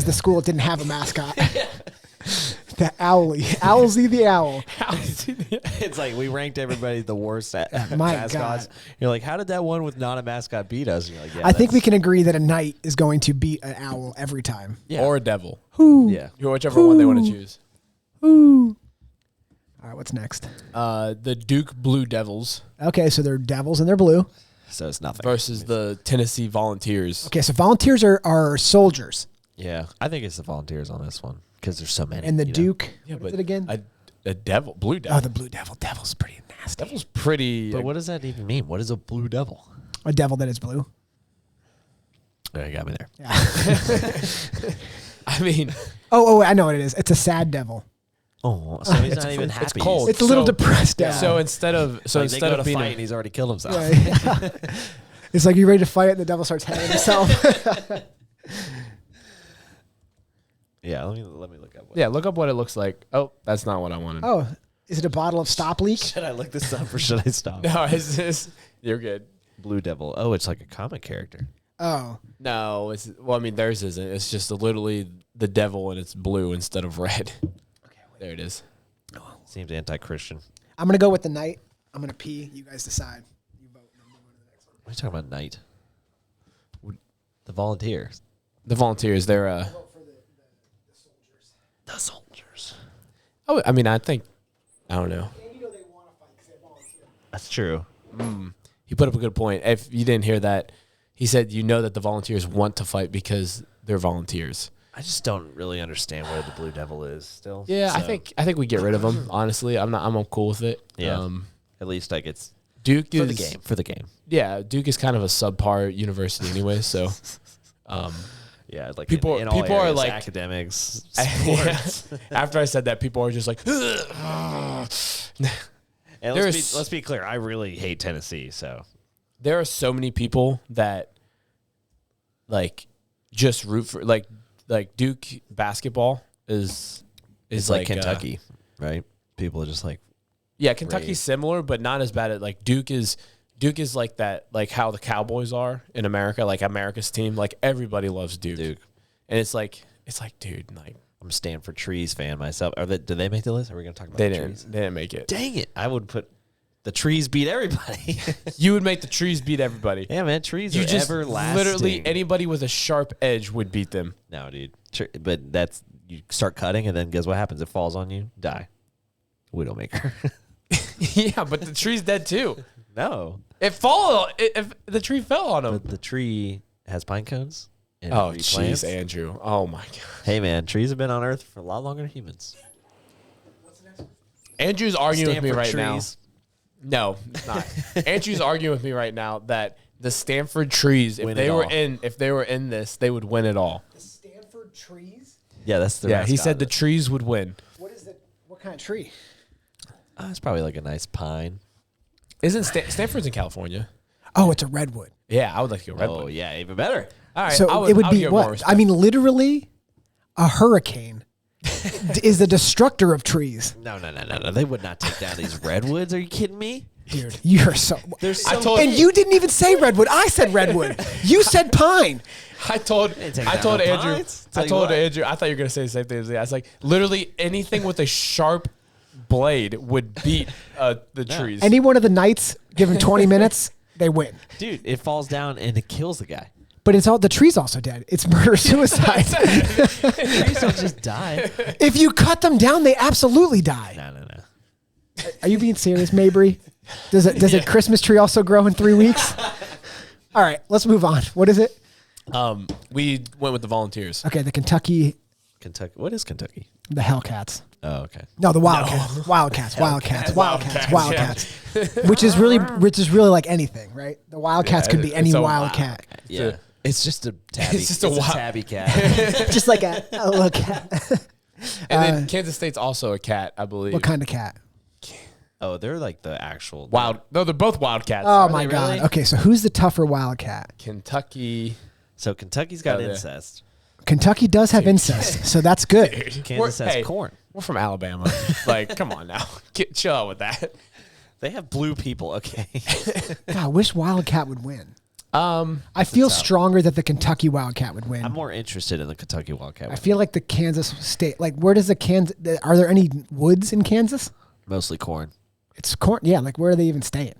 the school that didn't have a mascot. The Owlsy the owl. It's like we ranked everybody the worst at My mascots. God. You're like, how did that one with not a mascot beat us? And you're like, yeah, I think we that's- can agree that a knight is going to beat an owl every time. Yeah. Or a devil. yeah. Whichever one they want to choose. Ooh. All right, what's next? The Duke Blue Devils Okay, so they're devils and they're blue. So it's nothing. versus the Tennessee Volunteers. Okay, so volunteers are soldiers. Yeah, I think it's the Volunteers on this one because there's so many. And the you know? Duke, what is it again? A devil, blue devil. Oh, the blue devil. Devil's pretty nasty. Devil's pretty. But what does that even mean? What is a blue devil? A devil that is blue. Oh, you got me there. I mean, Oh, I know what it is. It's a sad devil. Oh, so he's not even happy. it's cold. It's a little So- depressed devil. so instead of Like they instead go of to being fight and he's already killed himself. Yeah. It's like, you ready to fight? And the devil starts hanging himself. Yeah, let me look up. look up what it looks like. Oh, that's not what I wanted. Oh, is it a bottle of stop leak? Should I look this up or should I stop? No, you're good. Blue Devil. Oh, it's like a comic character. Oh, No, I mean theirs isn't. It's just literally the devil and it's blue instead of red. okay. There it is. Seems anti-Christian. I'm gonna go with the knight. I'm gonna pee. You guys decide. You vote. And I'm gonna go to the next one. What are you talking about, Knight? The Volunteers. The Volunteers, they're Vote for the soldiers. The soldiers. Oh, I mean, I think I don't know. And you know they want to fight because they volunteer. That's true. He put up a good point. If you didn't hear that, he said that the Volunteers want to fight because they're volunteers. I just don't really understand where the Blue Devil is still. Yeah, So, I think we get rid of them. Honestly, I'm cool with it. Yeah. At least like it's Duke for is the game. For the game. Yeah, Duke is kind of a subpar university anyway. So, Yeah, like People- in all people are areas, like- academics, sports. after I said that, people are just like, And There's- let's be clear. I really hate Tennessee. So there are so many people that like just root for like Duke basketball is it's like like Kentucky, right? People are just like, Yeah, Kentucky's Great. similar, but not as bad at like Duke is like that, like how the Cowboys are in America, like America's team. Like everybody loves Duke. And it's like, dude, like I'm a Stanford Trees fan myself. Did they make the list? Are we going to talk about they the didn't trees? they didn't make it. Dang it. I would put the trees beat everybody. You would make the trees beat everybody. Yeah, man. Trees You are just everlasting. literally anybody with a sharp edge would beat them. No, dude. But that's, you start cutting and then guess what happens? It falls on you. Die. Widowmaker. Yeah, but the tree's dead too. No. If the tree fell on him. But the tree has pine cones. And Oh, it jeez, replants. Andrew. Oh my god. Hey, man. Trees have been on Earth for a lot longer than humans. Andrew's arguing with me Stanford right trees. now. No, it's not. Andrew's arguing with me right now that the Stanford trees, if Win they it were all. in this, they would win it all. The Stanford trees. Yeah, that's the Yeah, he mascot said of the it. trees would win. What kind of tree? It's probably like a nice pine. Isn't Stanford's in California? Oh, it's a redwood. Yeah, I would like to go redwood. Oh, yeah. Even better. All right, So it would I'll be give more what? respect. I mean, literally, a hurricane is the destructor of trees. No. They would not take down these redwoods. Are you kidding me? Dude, you're so. There's I so told- And you didn't even say redwood. I said redwood. You said pine. I told take Andrew. down the pines. I Tell you told what. Andrew. I thought you were gonna say the same thing as me. I was like, literally anything with a sharp blade would beat the trees. Any one of the knights, given 20 minutes, they win. Dude, it falls down and it kills the guy. But it's all the tree's also dead. It's murder-suicide. Trees don't just die. If you cut them down, they absolutely die. No. Are you being serious, Mabry? Does a Christmas tree also grow in 3 weeks? All right, let's move on. What is it? We went with the Volunteers. Okay, the Kentucky, Kentucky. What is Kentucky? the Hellcats. Oh, okay. No, the Wildcats. Wildcats. Which is really like anything, right? The Wildcats could be any it's a Wildcat. Yeah. It's just a tabby. It's just a tabby cat. Just like a little cat. And then Kansas State's also a cat, I believe. What kind of cat? Oh, they're like the actual Wild. No, they're both Wildcats. Oh my they God. really? Okay, so who's the tougher Wildcat? Kentucky. So Kentucky's got Oh, yeah. incest. Kentucky does have incest, so that's good. Kansas has Hey, corn. We're from Alabama. Like, come on now. Chill out with that. They have blue people. Okay. God, I wish Wildcat would win. Um, I feel stronger that the Kentucky Wildcat would win. I'm more interested in the Kentucky Wildcat. I feel like the Kansas State, like where does the Kansas, are there any woods in Kansas? Mostly corn. It's corn. Yeah, like where are they even staying?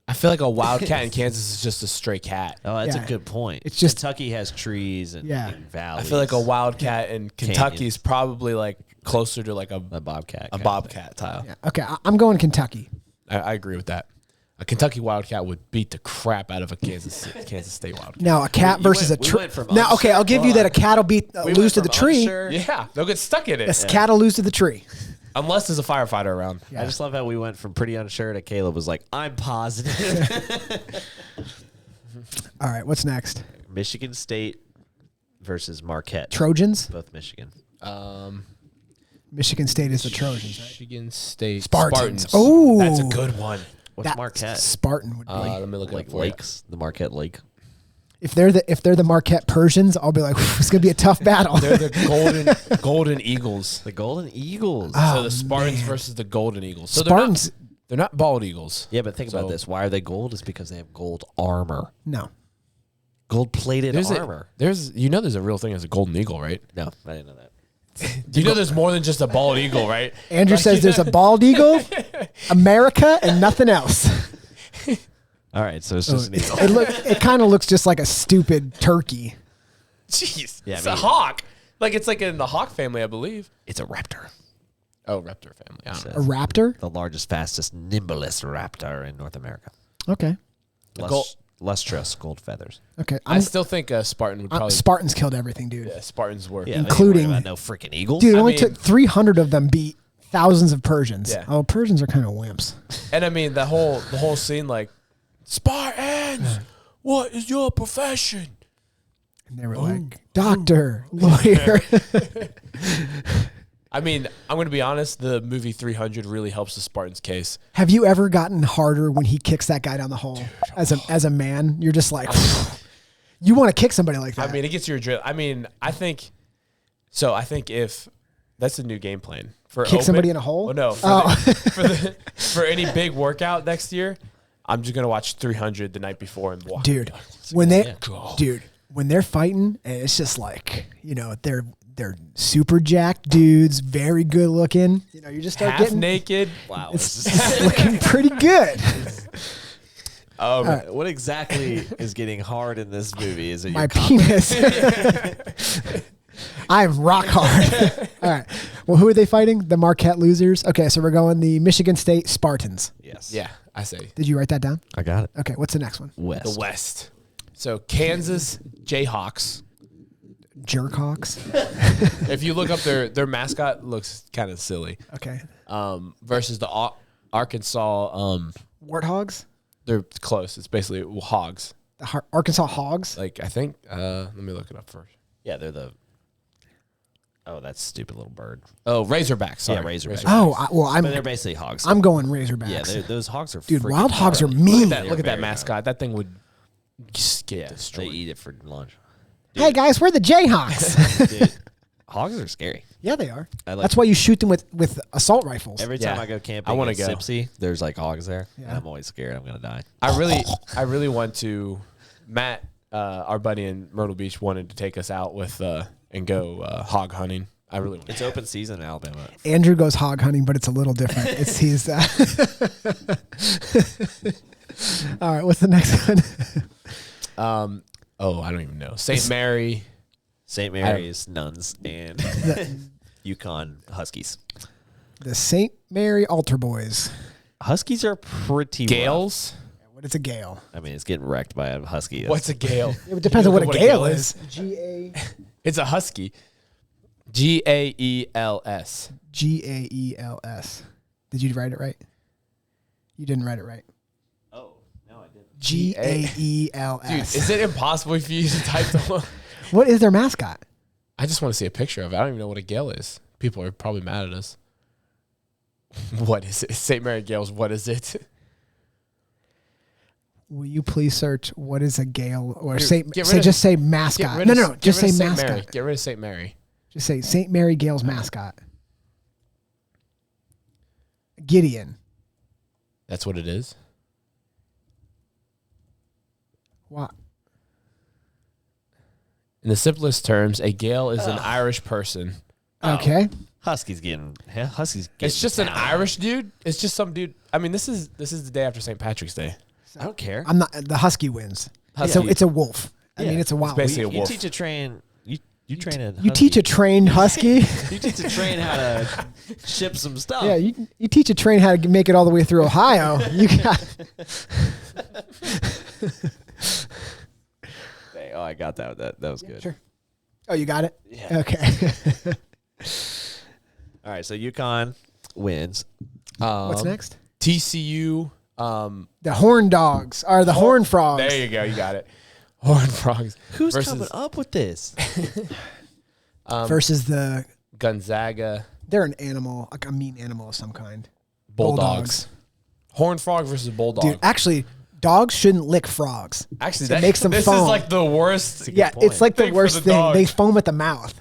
I feel like a Wildcat in Kansas is just a stray cat. Oh, that's Yeah. a good point. It's just- Kentucky has trees and, Yeah. and valleys. I feel like a Wildcat in Kentucky Canyons. is probably like closer to like a bobcat. a kind of bobcat tile. Yeah. Okay, I'm going Kentucky. I agree with that. A Kentucky Wildcat would beat the crap out of a Kansas State Wildcat. Now a cat You versus went- a we tree. went from Now, okay, I'll give you that a cat will beat We lose went to the from tree. unsure- Yeah, they'll get stuck in it. A cat will lose to the tree. Unless there's a firefighter around. Yeah. I just love how we went from pretty unsure to Caleb was like, I'm positive. All right, what's next? Michigan State versus Marquette. Trojans. Both Michigan. Michigan State is the Trojans, right? Michigan State Spartans. Oh, that's a good one. What's That Marquette? Spartan would be. Let me look it Like up for you. lakes, the Marquette Lake. If they're the Marquette Persians, I'll be like, it's gonna be a tough battle. They're the Golden Eagles. The Golden Eagles. Ah. So the Spartans versus the Golden Eagles. So Spartans. they're not bald eagles. Yeah, but think So- about this. Why are they gold? It's because they have gold armor. No. Gold plated There's armor. there's a real thing as a golden eagle, right? No, I didn't know that. There's more than just a bald eagle, right? Andrew says there's a bald eagle, America, and nothing else. All right, so it's just an eagle. It kind of looks just like a stupid turkey. Jeez, Yeah, it's I a mean- hawk. Like it's like in the hawk family, I believe. It's a raptor. Oh, raptor family. I don't know. A raptor. The largest, fastest, nimblest raptor in North America. Okay. Lustrous gold feathers. Okay. I still think a Spartan would probably. Spartans killed everything, dude. Yeah, Spartans were. Yeah, Including- they ain't worried about no freaking eagles. Dude, it I only mean- took 300 of them beat thousands of Persians. Yeah. Oh, Persians are kind of wimps. And I mean the whole scene, like Spartans, what is your profession? And they were like, doctor, lawyer. I mean, I'm going to be honest. The movie 300 really helps the Spartans' case. Have you ever gotten harder when he kicks that guy down the hole? As a man, you're just like, you want to kick somebody like that. I mean, it gets your adrenaline. I mean, I think if that's a new game plan for Kick somebody in a hole? Oh no, for any big workout next year, I'm just gonna watch 300 the night before and walk. dude, when they're fighting, and it's just like, they're super jacked dudes, very good looking. You just start half getting naked. Wow. it's looking pretty good. What exactly is getting hard in this movie? Is it My your penis. I'm rock hard. All right. Well, who are they fighting? The Marquette losers. Okay, so we're going the Michigan State Spartans. Yes. Yeah, I say Did you write that down? I got it. Okay, what's the next one? West. the West. So Kansas Jayhawks. Jerkhawks. If you look up their mascot, looks kind of silly. Okay. Versus the Arkansas. Warthogs. They're close. It's basically hogs. The Arkansas Hogs. Like I think. Let me look it up first. Yeah, they're the. Oh, that stupid little bird. Oh, Razorbacks. Sorry. Yeah, Razorbacks. Oh, But they're basically hogs. I'm going Razorbacks. Yeah, those hogs are. Dude, freaking wild hogs are gnarly. mean. Look at that very mascot. That thing would just get Yeah, they destroyed. eat it for lunch. Hey guys, we're the Jayhawks. Dude, hogs are scary. Yeah, they are. I like- That's why you shoot them with assault rifles. Every time Yeah. I go camping, I wanna in go. Sipsey, there's like hogs there. Yeah. And I'm always scared I'm gonna die. I really want to. Matt, our buddy in Myrtle Beach, wanted to take us out with and go hog hunting. I really want It's open season in Alabama. Andrew goes hog hunting, but it's a little different. It's he's. All right, what's the next one? I don't even know. St. Mary. St. Mary's Nuns and Yukon Huskies. The St. Mary Altar Boys. Huskies are pretty Gales. What is a gale? rough. I mean, it's getting wrecked by a husky. What's a gale? It depends on what a gale is. It's a husky. Gaels. Gaels. Did you write it right? You didn't write it right. Oh, no, I didn't. Gaels. Dude, is it impossible for you to type the one? What is their mascot? I just want to see a picture of it. I don't even know what a gale is. People are probably mad at us. What is it? St. Mary Gales, what is it? Will you please search what is a gale or just say mascot? No, just say mascot. Mary. Get rid of St. Mary. Just say St. Mary Gale's mascot. Gideon. That's what it is. What? In the simplest terms, a Gale is an Irish person. Okay. Huskies getting. It's just an down. Irish dude. It's just some dude. I mean, this is the day after St. Patrick's Day. I don't care. I'm not. The husky wins. Husky. It's a wolf. I Yeah. mean, it's a wild. It's basically wolf. a wolf. You teach a train. You train a. You teach a trained husky. You teach a train how to ship some stuff. Yeah, you teach a train how to make it all the way through Ohio. You got. Oh, I got that. That was good. Sure. Oh, you got it? Yeah. Okay. All right, so UConn wins. What's next? TCU. The Horn Dogs are the Horn Frogs. There you go. You got it. Horn Frogs. Who's versus coming up with this? Versus the. Gonzaga. They're an animal, like a mean animal of some kind. Bulldogs. Horn Frog versus Bulldog. Dude, actually, dogs shouldn't lick frogs. Actually, It makes them this foam. is like the worst. Yeah, point. it's like the Thing for worst the thing. dog. They foam at the mouth.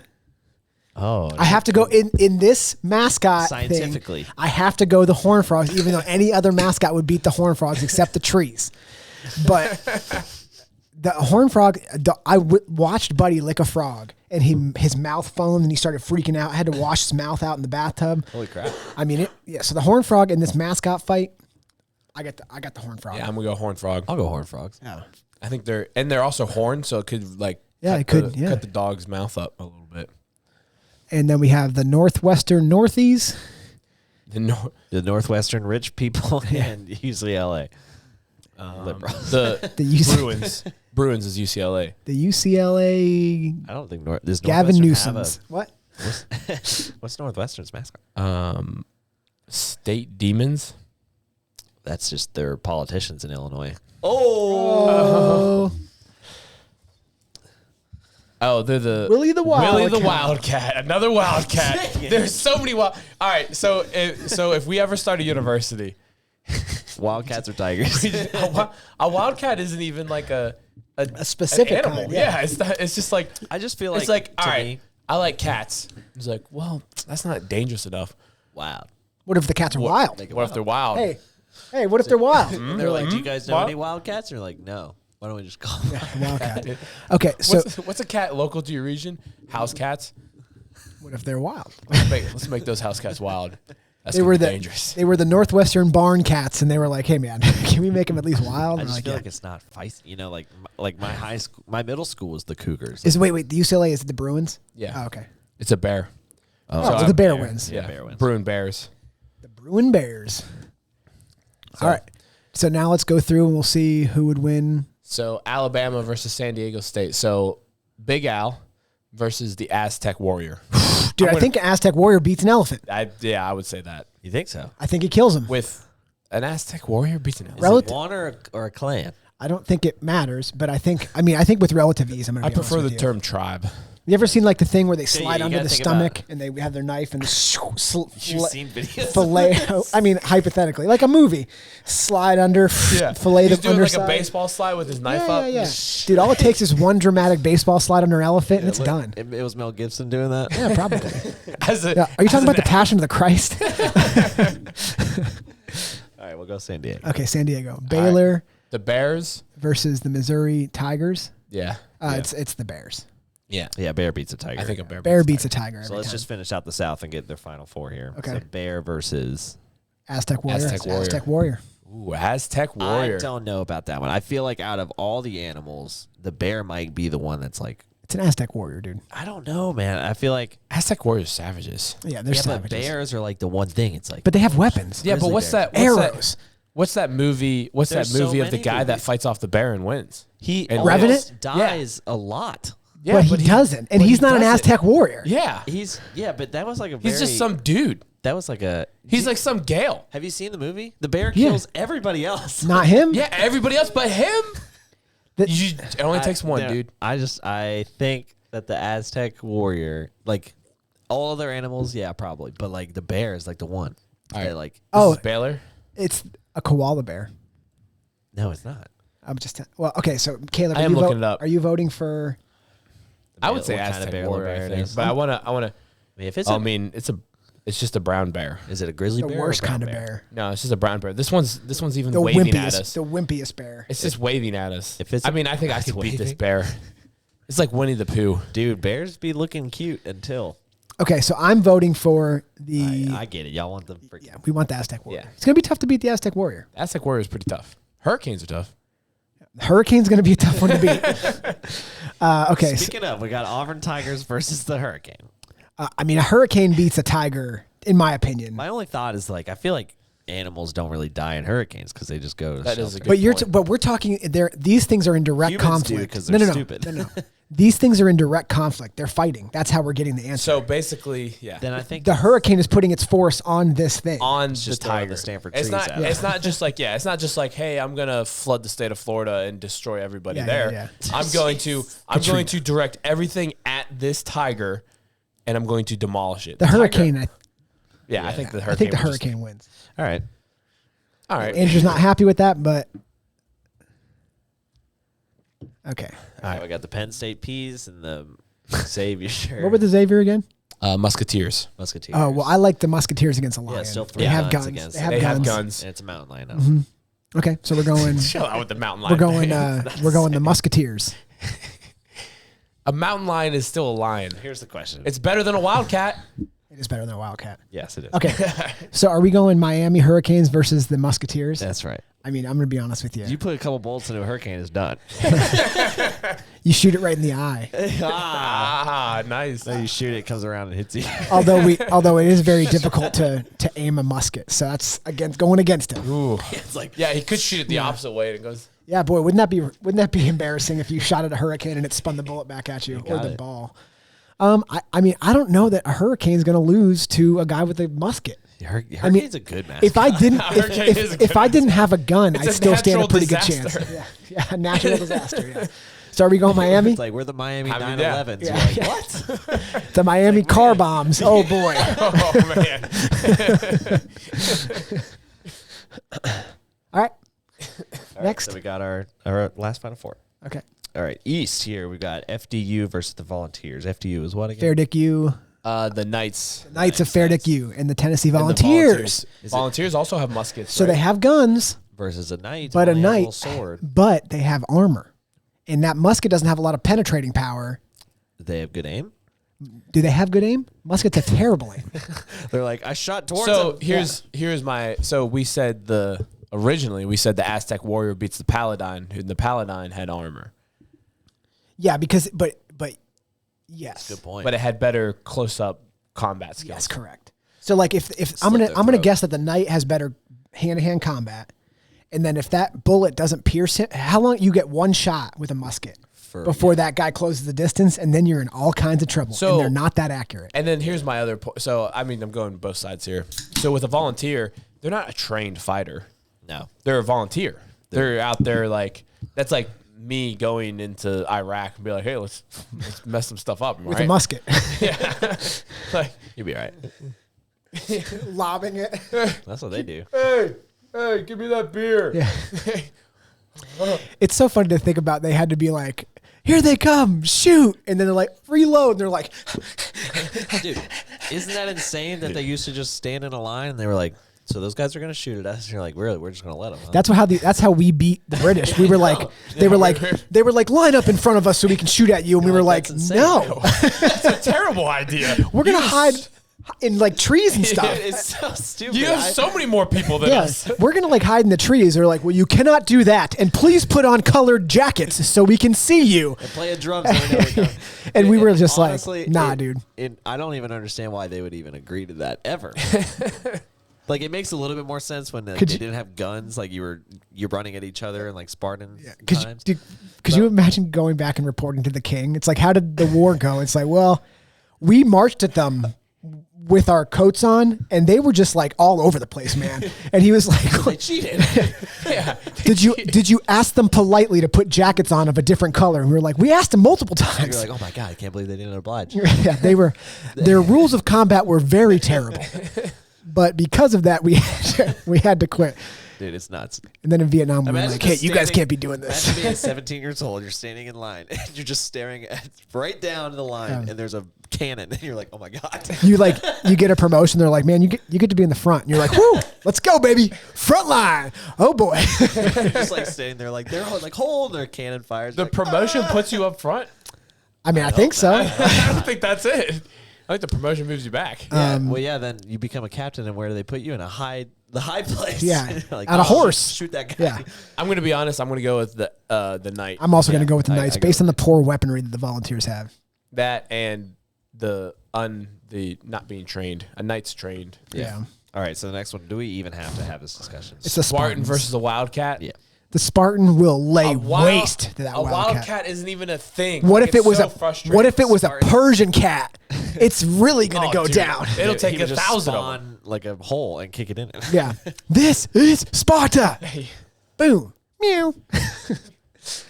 Oh, I have to go in this mascot Scientifically. thing, I have to go the Horn Frogs, even though any other mascot would beat the Horn Frogs except the trees. But the Horn Frog, watched Buddy lick a frog, and his mouth foamed, and he started freaking out. I had to wash his mouth out in the bathtub. Holy crap! I mean, so the Horn Frog in this mascot fight, I got the Horn Frog. Yeah, I'm gonna go Horn Frog. I'll go Horn Frogs. Yeah. I think they're also horned, so it could like Yeah, cut cut the dog's mouth up a little bit. And then we have the Northwestern Northies. The Northwestern rich people and UCLA. Liberals. the UC Bruins is UCLA. The UCLA I don't think does Gavin Northwestern Newsom's. What? What's Northwestern's mascot? State Demons. That's just their politicians in Illinois. Oh, they're the Willie the Wildcat. Wildcat. Another Wildcat. There's so many wild. All right, so if we ever start a university, Wildcats or tigers? a Wildcat isn't even like a specific an animal. kind, Yeah, it's just like I just feel like it's like all to right. me, I like cats. It's like, well, that's not dangerous enough. wow. What if the cats are wild? What if they're wild? Hey, what if they're wild? They're like, do you guys know Wild- any Wildcats? And they're like, no. Why don't we just call them? Wildcat. Okay, so What's a cat local to your region? House cats. what if they're wild? Let's make those house cats wild. That's They were dangerous. They were the Northwestern Barn Cats, and they were like, "Hey, man, can we make them at least wild?" I And just I'm feel like, like it's not feisty. You know, like my high school, my middle school was the Cougars. wait, the UCLA is it the Bruins? Yeah. Oh, okay. It's a bear. Oh, So the bear I'm- wins. Yeah, bear wins. Bruin Bears. The Bruin Bears. All right. So now let's go through and we'll see who would win. So Alabama versus San Diego State. So Big Al versus the Aztec Warrior. Dude, I think Aztec Warrior beats an elephant. I would say that. You think so? I think he kills him. With an Aztec Warrior beats an elephant. Is it Relative- one or a clan? I don't think it matters, but I think with relative ease, I'm going to I be prefer honest the with you. term tribe. You ever seen like the thing where they Yeah, slide you under gotta the think stomach about- and they have their knife and You've seen videos. fillet? I mean, hypothetically, like a movie, slide under, fillet He's the doing underside. like a baseball slide with his knife up. Yeah. Dude, all it takes is one dramatic baseball slide under an elephant and it's Look, done. It was Mel Gibson doing that. Yeah, probably. Yeah. Are you talking about the Passion of the Christ? All right, we'll go San Diego. Okay, San Diego, Baylor The Bears. versus the Missouri Tigers. Yeah. It's the Bears. Yeah. Yeah, bear beats a tiger. I think a Bear beats a tiger. So every let's time. just finish out the South and get their final four here. Okay. So bear versus. Aztec Warrior. Aztec Warrior. Aztec Warrior. Ooh, Aztec Warrior. I don't know about that one. I feel like out of all the animals, the bear might be the one that's like. It's an Aztec Warrior, dude. I don't know, man. I feel like. Aztec Warriors savages. Yeah, they're But savages. bears are like the one thing. It's like. But they have weapons. Yeah, but Grizzly what's bear. that? What's Arrows. That, what's that movie? What's There's that movie so of the many guy that movies. fights off the bear and wins? He And almost Revenant? dies a lot. Yeah, but he doesn't. And but he's he not an doesn't. Aztec Warrior. Yeah, But that was like a very. he's just some dude. That was like a. He's like some Gale. Have you seen the movie? The bear Yeah. kills everybody else. Not him. Yeah, everybody else but him. That- It only takes one, Yeah, dude. I think that the Aztec warrior, like all other animals, yeah, probably, but like the bear is like the one. All right. That, like, Oh, This is Baylor. it's a koala bear. no, it's not. I'm just well. Okay, so Caleb, I are am you looking it up. Are you voting for? I would say What kind of Aztec bear the Warrior, bear I think. is? But I wanna. I mean, if it's It's just a brown bear. is it a grizzly The bear? or a worst brown kind of bear. No, it's just a brown bear. This one's even The waving at us. wimpiest. The wimpiest bear. It's just waving at us. If it's I mean, I think I it's could beat this waving. bear. It's like Winnie the Pooh. Dude, bears be looking cute until Okay, so I'm voting for the. I get it. Y'all want the freaking. Yeah, we want the Aztec Warrior. Yeah. It's gonna be tough to beat the Aztec Warrior. Aztec Warrior is pretty tough. Hurricanes are tough. Hurricane's gonna be a tough one to beat. Okay, so, Speaking of, we got Auburn Tigers versus the Hurricane. I mean, a hurricane beats a tiger, in my opinion. My only thought is like I feel like animals don't really die in hurricanes because they just go. To That is a shelter. good But point. but we're talking there. These things are in direct Humans do conflict. 'cause they're stupid. No. These things are in direct conflict. They're fighting. That's how we're getting the answer. So basically, yeah. Then I think The hurricane is putting its force on this thing. On the just throwing tiger, the Stanford it's trees not. at it. It's not just like It's not just like, hey, I'm gonna flood the state of Florida and destroy everybody Yeah, there. yeah. I'm going to direct everything at this tiger, and I'm going to demolish it. The tiger- hurricane. I think the hurricane. I think the would just- hurricane wins. all right. all right. Andrew's not happy with that, but okay. All right, we got the Penn State Peas and the Xavier What were the Xavier again? Musketeers. Musketeers. Oh well, I like the Musketeers against a lion. still three they have guns guns. against They them. have They guns. have guns. And it's a mountain lion. Okay, so we're going. Chill out with the mountain lion. We're going. thing. We're going the Musketeers. A mountain lion is still a lion. Here's the question. It's better than a wildcat. It is better than a Wildcat. yes, it is. Okay, so are we going Miami Hurricanes versus the Musketeers? That's right. I mean, I'm going to be honest with you. You put a couple bolts into a hurricane, it's done. You shoot it right in the eye. Ah, nice. Then you shoot it, it comes around and hits you. Although it is very difficult to aim a musket, so that's going against him. Ooh. It's like Yeah, he could shoot it the opposite way and it goes. Yeah, boy, wouldn't that be embarrassing if you shot at a hurricane and it spun the bullet back at you or got the it. ball? I mean, I don't know that a hurricane's going to lose to a guy with a musket. hurricane's a good match. If I didn't, Hurricane is a if good I didn't have a gun, It's I'd a still stand a natural pretty disaster. good chance. Yeah, natural disaster. Yeah. So are we going Miami? it's like we're the Miami I mean, yeah. 9/11s. Yeah. You're like, Yeah. what? The Miami car bombs. Oh boy. Oh man. All right. All right, Next. so we got our last Final Four. Okay. All right, East here we got FDU versus the Volunteers. FDU is what again? Fair Dick U. The Knights. Knights of Fair Dick U and the Tennessee And the Volunteers. Volunteers also have muskets. So right? they have guns, Versus a knight. but a only has knight, little sword. but they have armor. And that musket doesn't have a lot of penetrating power. They have good aim. Do they have good aim? Muskets have terrible aim. They're like, I shot towards So him. here's my. So we said originally we said the Aztec warrior beats the Paladin, who the Paladin had armor, Yeah, because but yes. Good point. but it had better close up combat skills. Yes, correct. So like if I'm Slit gonna their I'm gonna throat. guess that the knight has better hand to hand combat, and then if that bullet doesn't pierce him, how long you get one shot with a musket before that guy closes the distance, and then you're in all kinds of trouble. So- and they're not that accurate. And then here's my other point. So I mean, I'm going both sides here. So with a volunteer, they're not a trained fighter. No. They're a volunteer. They're out there like that's like me going into Iraq and be like, hey, let's mess some stuff up With right? a musket, Yeah. Like, You'll be all right. lobbing it. That's what they do. hey, give me that beer. Yeah. It's so funny to think about. They had to be like, here they come, shoot, and then they're like, reload. And they're like, Dude, isn't that insane that they used to just stand in a line and they were like, So those guys are gonna shoot at us. And you're like, really? We're just gonna let them. Huh? That's how we beat the British. We were like, they were like, line up in front of us so we can shoot at you, and we were like, no, That's a terrible idea. we're gonna hide in like trees and stuff. It's so stupid. You have so many more people than us. We're gonna like hide in the trees. They're like, well, you cannot do that, and please put on colored jackets so we can see you. And play a drum. So And we were just honestly, like, nah, dude. I don't even understand why they would even agree to that ever. Like it makes a little bit more sense when they didn't have guns. Like you're running at each other and like Spartan times. Could you imagine going back and reporting to the king? It's like, how did the war go? It's like, well, we marched at them with our coats on, and they were just like all over the place, man. And he was like, They cheated. Yeah. did you ask them politely to put jackets on of a different color? And we were like, we asked them multiple times. You're like, oh my god, I can't believe they didn't oblige. Yeah, their rules of combat were very terrible. But because of that, we had to quit. Dude, it's nuts. And then in Vietnam, we were Imagine like, hey, just you guys standing- can't be doing this. Imagine being 17 years old, you're standing in line, and you're just staring at right down the line, and there's a cannon, and you're like, oh my god. You get a promotion. They're like, man, you get to be in the front. And you're like, whoo, let's go, baby. Front line. Oh boy. You're just like standing there, like they're like holding their cannon fires. The like, promotion puts you up front. I mean, I think so. I don't think that's it. I think the promotion moves you back. then you become a captain, and where do they put you? In the high place. Yeah, Like, on a horse. Shoot that guy. Yeah. I'm going to be honest. I'm going to go with the knight. I'm also going to go with the I Knights go based on the poor weaponry that the volunteers have. That and the not being trained. A knight's trained. Yeah. All right, so the next one, do we even have to have this discussion? It's the Spartan Spartans. versus a wildcat. Yeah. The Spartan will lay Wild- waste to that a wildcat. isn't even a thing. What Like, if it it's was so frustrating. What if it was Spartan. a Persian cat? It's really going to go dude. down. It'll Dude, take he would just 1,000 of them. spawn like a hole and kick it in. Yeah. This is Sparta. Boom. Meow.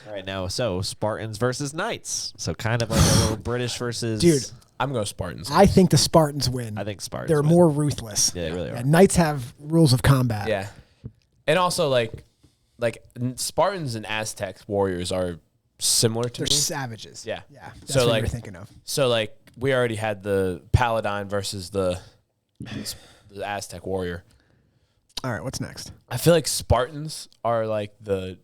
All right, now, so Spartans versus Knights. So kind of like a little British versus... Dude. I'm going Spartans. I think the Spartans win. I think Spartans They're win. more ruthless. Yeah, they really are. Knights have rules of combat. Yeah, and also like Spartans and Aztecs warriors are similar to They're me. savages. Yeah. Yeah. That's So, what like- you're thinking of. So like we already had the Paladin versus the Aztec warrior. All right, what's next? I feel like Spartans are like the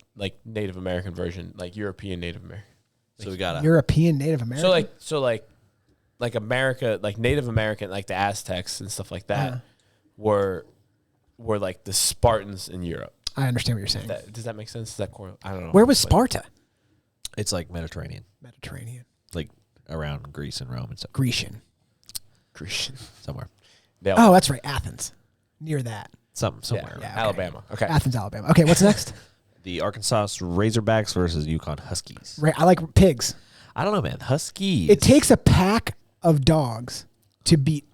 Native American version, like European Native American. So we got European Native American? So like America, like Native American, like the Aztecs and stuff like that, were like the Spartans in Europe. I understand what you're saying. Does that make sense? Is that I don't know. Where was Sparta? It's like Mediterranean, Mediterranean. like around Greece and Rome and stuff. Grecian. Somewhere. Oh, that's right. Athens. Near that. Somewhere. Yeah. Okay. Alabama. Okay. Athens, Alabama. Okay, what's next? The Arkansas Razorbacks versus Yukon Huskies. Right. I like pigs. I don't know, man. Huskies. It takes a pack of dogs to beat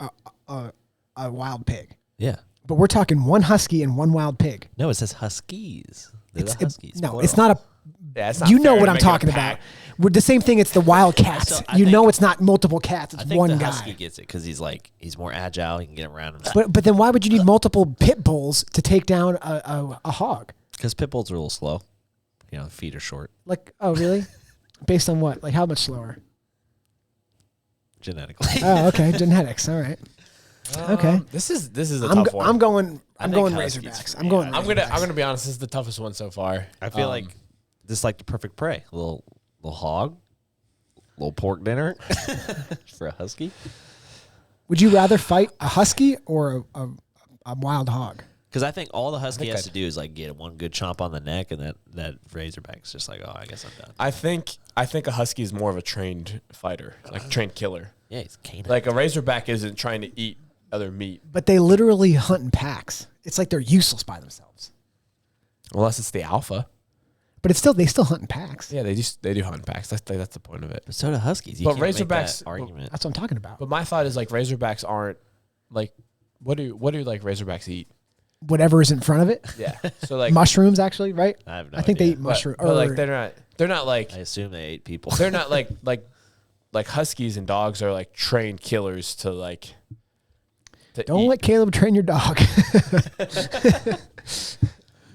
a wild pig. Yeah. But we're talking one husky and one wild pig. No, it says Huskies. They're the Huskies. No, plural. it's not a. Yeah, it's not You know fair what to I'm make it a talking about. pack. With the same thing, it's the wild cats. So I you know think- it's not multiple cats. I It's think one the guy. Husky gets it because he's more agile. He can get around. But then why would you need multiple pit bulls to take down a hog? Because pit bulls are a little slow. You know, the feet are short. Like, oh really? Based on what? Like how much slower? Genetically. Oh, okay, genetics. All right. Okay. This is a tough one. I'm going think Huskies Razorbacks. for I'm me. going. I'm Razorbacks. gonna be honest. This is the toughest one so far. I feel like this is like the perfect prey. A little hog, little pork dinner for a husky. Would you rather fight a husky or a wild hog? Because I think all the husky has I'd- to do is like get one good chomp on the neck, and that razorback's just like, oh, I guess I'm done. I think a husky is more of a trained fighter, like trained killer. Yeah, he's canine. Like a razorback isn't trying to eat other meat But they literally hunt in packs. It's like they're useless by themselves. unless it's the alpha. But they still hunt in packs. Yeah, they do hunt in packs. That's the point of it. But so do huskies. You But can't make that Razorbacks- argument. That's what I'm talking about. But my thought is like razorbacks aren't like what do like razorbacks eat? Whatever is in front of it. Yeah. So like Mushrooms, actually, right? I have no I think they idea. eat mushrooms. but, like they're not like I assume they ate people. they're not like huskies and dogs are like trained killers to Don't eat. let Caleb train your dog.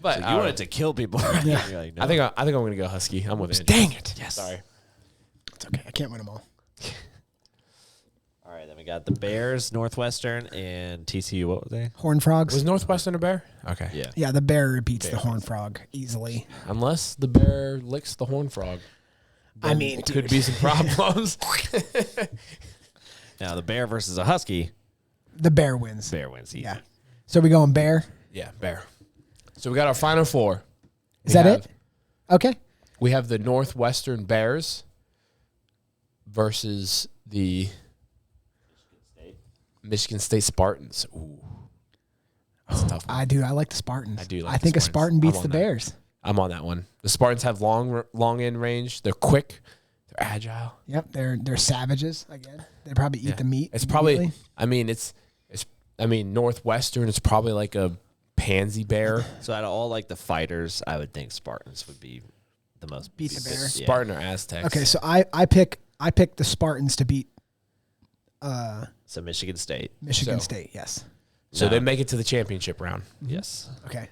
But So I you don't wanted know. to kill people. Right? Yeah. You're like, no. I think I'm gonna go husky. I'm with it. Dang it. Yes. Sorry. It's okay. I can't win them all. All right, then we got the Bears, Northwestern, and TCU. What were they? Horned Frogs. Was Northwestern a bear? Okay. Yeah. Yeah, the bear beats the Horned Frog easily. Unless the bear licks the horned frog. I mean, it could be some problems. Now the Bear versus a Husky. The bear wins. Bear wins. Easy. Yeah. So we going bear? Yeah, bear. So we got our final four. Is that it? Okay. We have the Northwestern Bears versus the Michigan State Spartans. Ooh. That's a tough one. I like the Spartans. I do like I the think a Spartans. Spartan beats I'm the on that. Bears. I'm on that one. The Spartans have long end range. They're quick. They're agile. Yep, they're savages again. They probably eat the meat. It's probably. immediately. I mean, Northwestern is probably like a pansy bear. So out of all like the fighters, I would think Spartans would be the most Beat the bear. Yeah. Spartan or Aztecs. Okay, so I pick the Spartans to beat So Michigan State. Michigan So- State. Yes. So No. they make it to the championship round. Yes. Okay.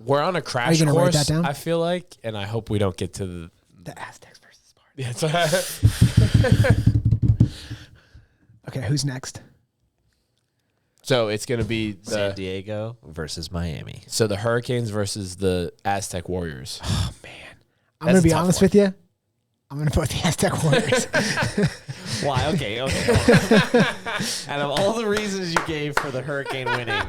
We're on a crash gonna write course. that down? I feel like, and I hope we don't get to the. The Aztecs versus Spartans. Yeah, Okay, who's next? so it's gonna be San the Diego versus Miami. so the Hurricanes versus the Aztec Warriors. Oh man, I'm That's gonna a be tough honest one. with you. I'm gonna put the Aztec Warriors. Why? Okay. Out of all the reasons you gave for the Hurricane winning,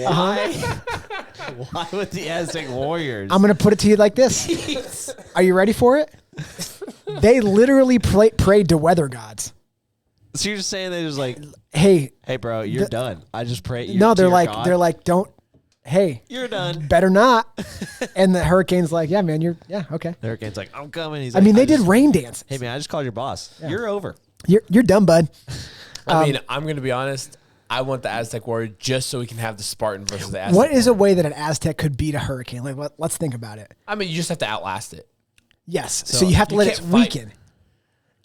why would the Aztec Warriors? I'm gonna put it to you like this. Are you ready for it? They literally prayed to weather gods. So you're just saying they're just like, Hey, hey, bro, you're done. I just pray. no, they're like, don't. Hey, you're done. better not. And the Hurricane's like, yeah, man, yeah, okay. The Hurricane's like, I'm coming. He's I like, mean, they did just- rain dances. Hey, man, I just called your boss. You're over. You're done, bud. I mean, I'm gonna be honest. I want the Aztec Warrior just so we can have the Spartan versus the Aztec. What is a way that an Aztec could beat a Hurricane? Like, let's think about it. I mean, you just have to outlast it. Yes. So you have to you let it can't fight. weaken.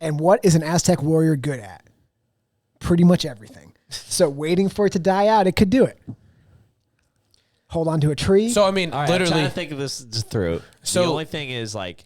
And what is an Aztec warrior good at? Pretty much everything. So waiting for it to die out, it could do it. Hold on to a tree. So I mean, All right, I'm trying literally, to think of this just through. So- the only thing is like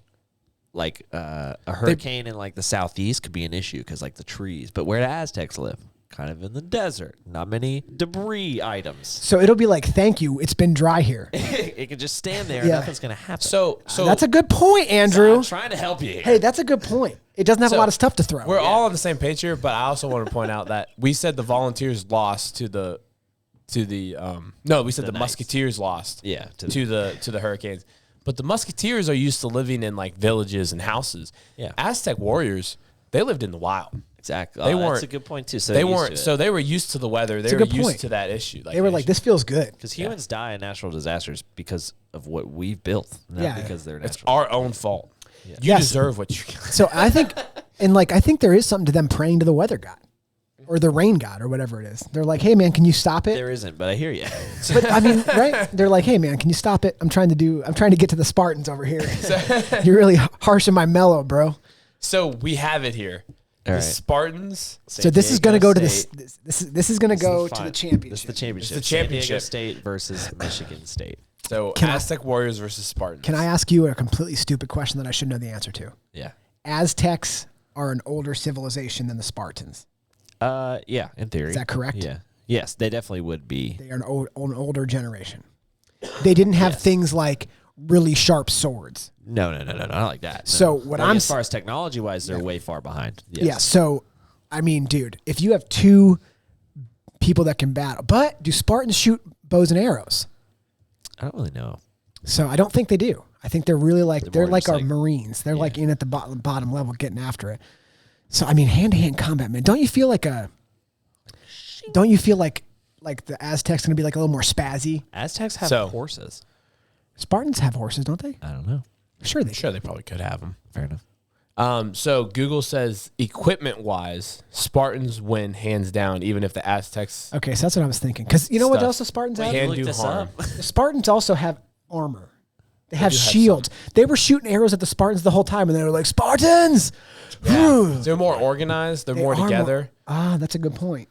a hurricane in like the southeast could be an issue because like the trees. But where do Aztecs live? Kind of in the desert. Not many debris items. So it'll be like, thank you, it's been dry here. It can just stand there. Yeah. Nothing's gonna happen. so That's a good point, Andrew. I'm trying to help you here. Hey, that's a good point. It doesn't have a So, lot of stuff to throw. we're all on the same page here. But I also want to point out that we said the Volunteers lost we said the Knights. Musketeers lost. Yeah, to the Hurricanes. But the Musketeers are used to living in like villages and houses. Yeah. Aztec Warriors, they lived in the wild. exactly. They That's weren't- a good point too. So They weren't, so they were used to the weather. They a were good used point. to that issue. they were like, this feels good. because humans die in natural disasters because of what we've built, not Yeah. because they're It's natural. our own fault. You Yes. deserve what you got. So I think, I think there is something to them praying to the weather god or the rain god or whatever it is. They're like, hey, man, can you stop it? There isn't, but I hear you. But I mean, right? They're like, hey, man, can you stop it? I'm trying to get to the Spartans over here. You're really harsh in my mellow, bro. So we have it here. All The right. Spartans. So this is going to go to State. this is going to go to the This championship. is the championship. It's the San Diego championship. State versus Michigan State. So Can I- Aztec Warriors versus Spartans. Can I ask you a completely stupid question that I should know the answer to? Yeah. Aztecs are an older civilization than the Spartans. Yeah, in theory. Is that correct? Yeah. Yes, they definitely would be. They are an older generation. They didn't have Yes. things like really sharp swords. No, not like that. No. So what Like, I'm as far as technology wise, they're way far behind. Yes. Yeah. So, I mean, dude, if you have two people that can battle, but do Spartans shoot bows and arrows? I don't really know. So I don't think they do. I think they're really like they're more like just our like- Marines. They're like in at the bottom level, getting after it. So I mean, hand to hand combat, man. Don't you feel like the Aztecs gonna be like a little more spazzy? Aztecs have So- horses. Spartans have horses, don't they? I don't know. Sure they Sure, they probably could have them. Fair enough. So Google says equipment-wise, Spartans win hands down, even if the Aztecs Okay, so that's what I was thinking. Because you know what Stuff. else the Spartans have? can look do this harm. up. The Spartans also have armor. They have do have shields. They were shooting arrows at the Spartans the whole time, and they were like, Spartans! They're more organized. They're They more are together. Ah, that's a good point.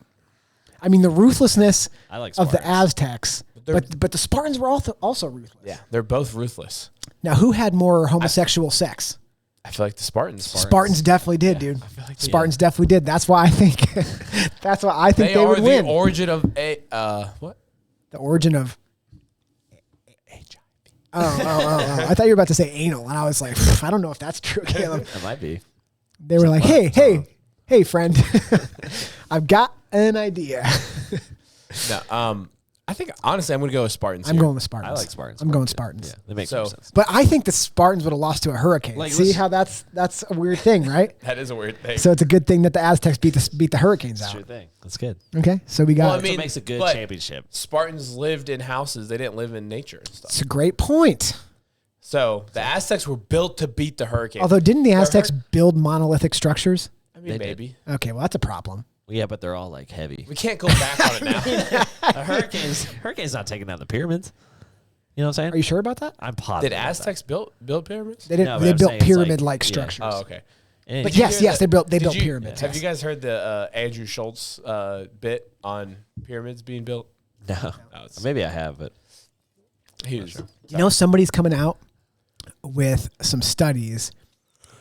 I mean, the ruthlessness I like of the Spartans. Aztecs, they're- but the Spartans were also ruthless. Yeah, they're both ruthless. Now, who had more homosexual sex? I feel like the Spartans definitely did, dude. I feel like Spartans definitely did. That's why I think. That's why I think they are would the win. origin of what? The origin of. Oh! I thought you were about to say anal, and I was like, I don't know if that's true, Caleb. That might be. They were like, hey, friend, I've got an idea. No, I think honestly, I'm gonna go with Spartans. I'm going with Spartans. I like Spartans. I'm going Spartans. Yeah, they make So- some sense. But I think the Spartans would have lost to a hurricane. Like, See let's- how that's a weird thing, right? That is a weird thing. So it's a good thing that the Aztecs beat the Hurricanes out. Sure thing. That's good. Okay, so we got. Well, I That's mean, what makes a good but- championship. Spartans lived in houses; they didn't live in nature and stuff. It's a great point. So the Aztecs were built to beat the Hurricanes. Although, didn't the Aztecs build monolithic structures? I mean, They did. maybe Okay, well that's a problem. Yeah, but they're all like heavy. we can't go back on it now. The Hurricane's not taking down the pyramids. You know what I'm saying? Are you sure about that? I'm positive. Did about that. Aztecs build pyramids? They didn't. No, but they I'm built saying it's pyramid-like like- yeah. structures. Oh, okay. And But Did you yes, hear yes, that- they built did you- pyramids. Have yes. you guys heard the Andrew Schultz bit on pyramids being built? No. No, it's- Maybe I have, but He was, You know, somebody's coming out with some studies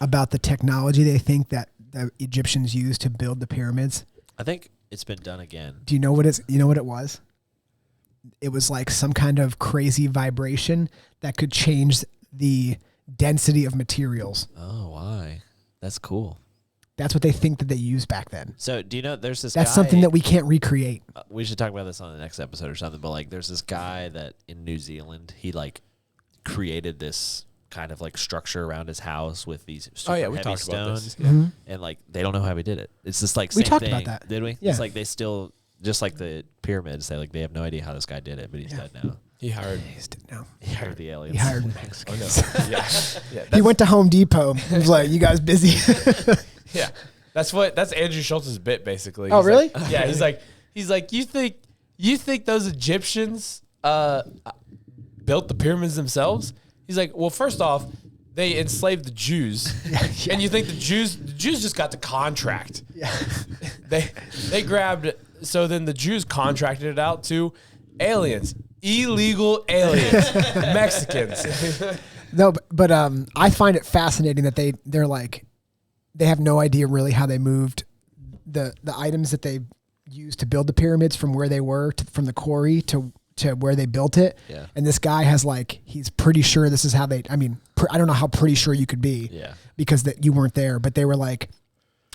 about the technology they think that the Egyptians used to build the pyramids. I think it's been done again. Do you know what you know what it was? It was like some kind of crazy vibration that could change the density of materials. Oh, why? That's cool. That's what they think that they used back then. So, do you know there's this That's guy, something that we can't recreate. we should talk about this on the next episode or something, but like there's this guy that in New Zealand, he like created this kind of like structure around his house with these super yeah, we heavy talked about this. stones. And like they don't know how he did it. It's just like We same talked thing, about that. did we? Yeah. It's like they still just like the pyramids. They have no idea how this guy did it, but he's dead now. he hired. No, He hired the aliens. he hired Oh Mexicans. no! yeah, yeah. He went to Home Depot. He was like, "You guys busy?" Yeah, that's Andrew Schultz's bit basically. Oh, He's really? like- yeah, he's like, you think those Egyptians built the pyramids themselves? He's like, well, first off, they enslaved the Jews, and you think the Jews just got the contract? Yeah. They grabbed. So then the Jews contracted it out to aliens, illegal aliens, Mexicans. No, but I find it fascinating that they're like they have no idea really how they moved the items that they used to build the pyramids from where they were from the quarry to where they built it. Yeah. And this guy has like he's pretty sure this is how they. I mean, I don't know how pretty sure you could be. Yeah. Because that you weren't there, but they were like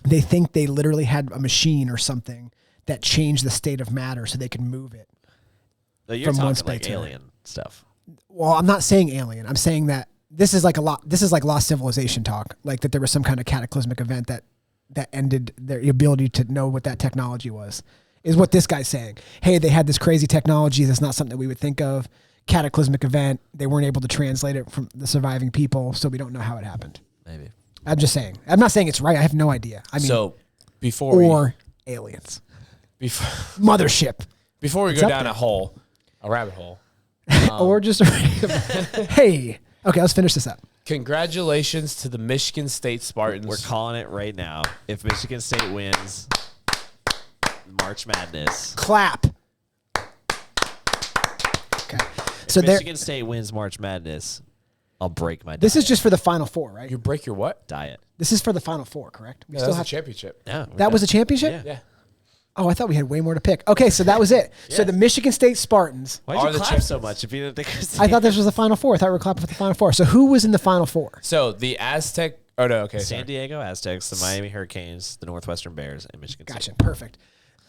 they think they literally had a machine or something that changed the state of matter so they could move it. You're From one talking like space to alien stuff. Well, I'm not saying alien. I'm saying that this is like lost civilization talk. Like that there was some kind of cataclysmic event that ended their ability to know what that technology was. Is what this guy's saying. Hey, they had this crazy technology that's not something that we would think of. Cataclysmic event. They weren't able to translate it from the surviving people, so we don't know how it happened. Maybe. I'm just saying. I'm not saying it's right. I have no idea. I mean, So before aliens. before Mothership. before we It's go up down there. a rabbit hole. Or just hey. Okay, let's finish this up. Congratulations to the Michigan State Spartans. We're calling it right now. If Michigan State wins March Madness, Clap. Okay. So if there. Michigan State wins March Madness, I'll break my This is just for the Final Four, right? You break your what? diet. This is for the Final Four, correct? We No, that's a championship. Yeah, That was a championship? Yeah. Oh, I thought we had way more to pick. Okay, so that was it. So the Michigan State Spartans. Why'd Are you the clap champions. so much if you didn't think it was I thought this was the Final Four. I thought we were clapping for the Final Four. So who was in the Final Four? So the Aztec. Oh no. Okay. San Sorry. Diego Aztecs, the Miami Hurricanes, the Northwestern Bears, and Michigan Gotcha. State. Perfect.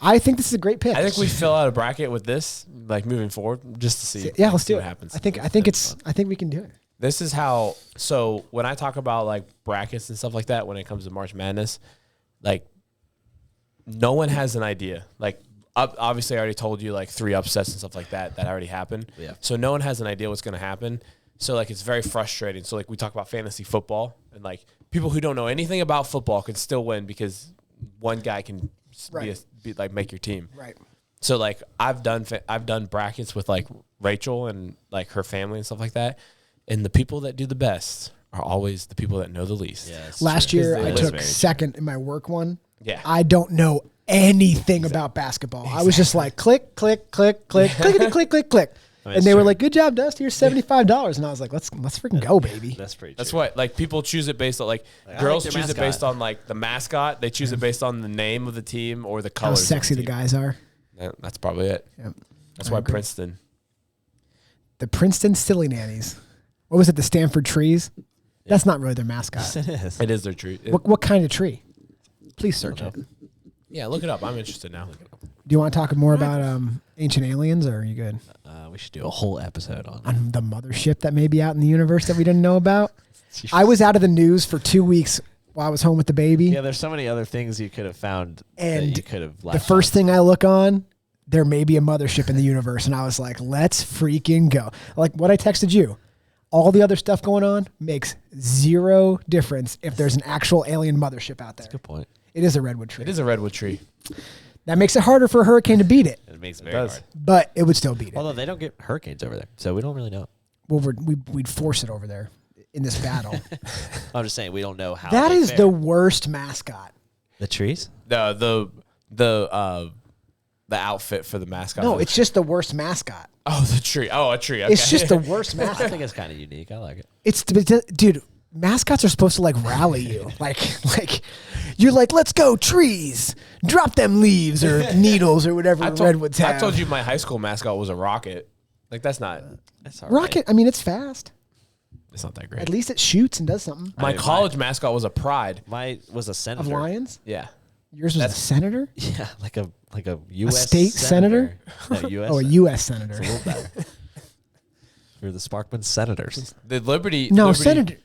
I think this is a great pick. I think we fill out a bracket with this, like moving forward, just to see. Yeah, let's see do what it. happens. I think we can do it. This is how. So when I talk about like brackets and stuff like that, when it comes to March Madness, like no one has an idea. Like obviously, I already told you like 3 upsets and stuff like that already happened. Yeah. So no one has an idea what's going to happen. So like it's very frustrating. So like we talk about fantasy football, and like people who don't know anything about football can still win because one guy can Right. be like make your team. Right. So like I've done brackets with like Rachel and like her family and stuff like that, and the people that do the best are always the people that know the least. Yeah, it's Last true. year, Is I the- took Very true. second in my work one. Yeah. I don't know anything about basketball. I was just like, click, click, click, click, clickety, click, click, click. And they were like, "Good job, Dust. Here's $75." And I was like, "Let's freaking go, baby." That's pretty. That's true. what like people choose it based on like I girls like their choose it mascot. based on like the mascot. They choose it based on the name of the team or the How colors. sexy of the the team. guys are. Yeah, that's probably it. Yep. That's I why agree. Princeton. The Princeton Silly Nannies. What was it? The Stanford Trees. That's not really their mascot. It is. It is their tree. What kind of tree? Please search it. Yeah, look it up. I'm interested now. Do you want to talk more about ancient aliens, or are you good We should do a whole episode on. on the mothership that may be out in the universe that we didn't know about? I was out of the news for 2 weeks while I was home with the baby. Yeah, there's so many other things you could have found And that you could have. The first thing I look on, there may be a mothership in the universe, and I was like, "Let's freaking go!" Like what I texted you. All the other stuff going on makes zero difference if there's an actual alien mothership out there. Good point. It is a redwood tree. It is a redwood tree. That makes it harder for a hurricane to beat it, It makes it very does. hard. but it would still beat it. Although they don't get hurricanes over there, so we don't really know. Well, we'd force it over there in this battle. I'm just saying we don't know how. That they is fare. the worst mascot. the trees. The outfit for the mascot. No, it's just the worst mascot. oh the tree. Oh, a tree. Okay. It's just the worst I mascot. think it's kind of unique. I like it. It's dude. Mascots are supposed to like rally you, like you're like, let's go trees, drop them leaves or needles or whatever redwoods have. I told you my high school mascot was a rocket. Like that's not. That's all right. Rocket. I mean, it's fast. It's not that great. At least it shoots and does something. My mean, college mascot was a pride. My was a Of senator. lions, Yeah. yours was a senator. Yeah, like a U.S. state senator? No, U.S. Oh, a U.S. senator. It's a little better. We're the Sparkman Senators. The Liberty. No, Liberty, senator.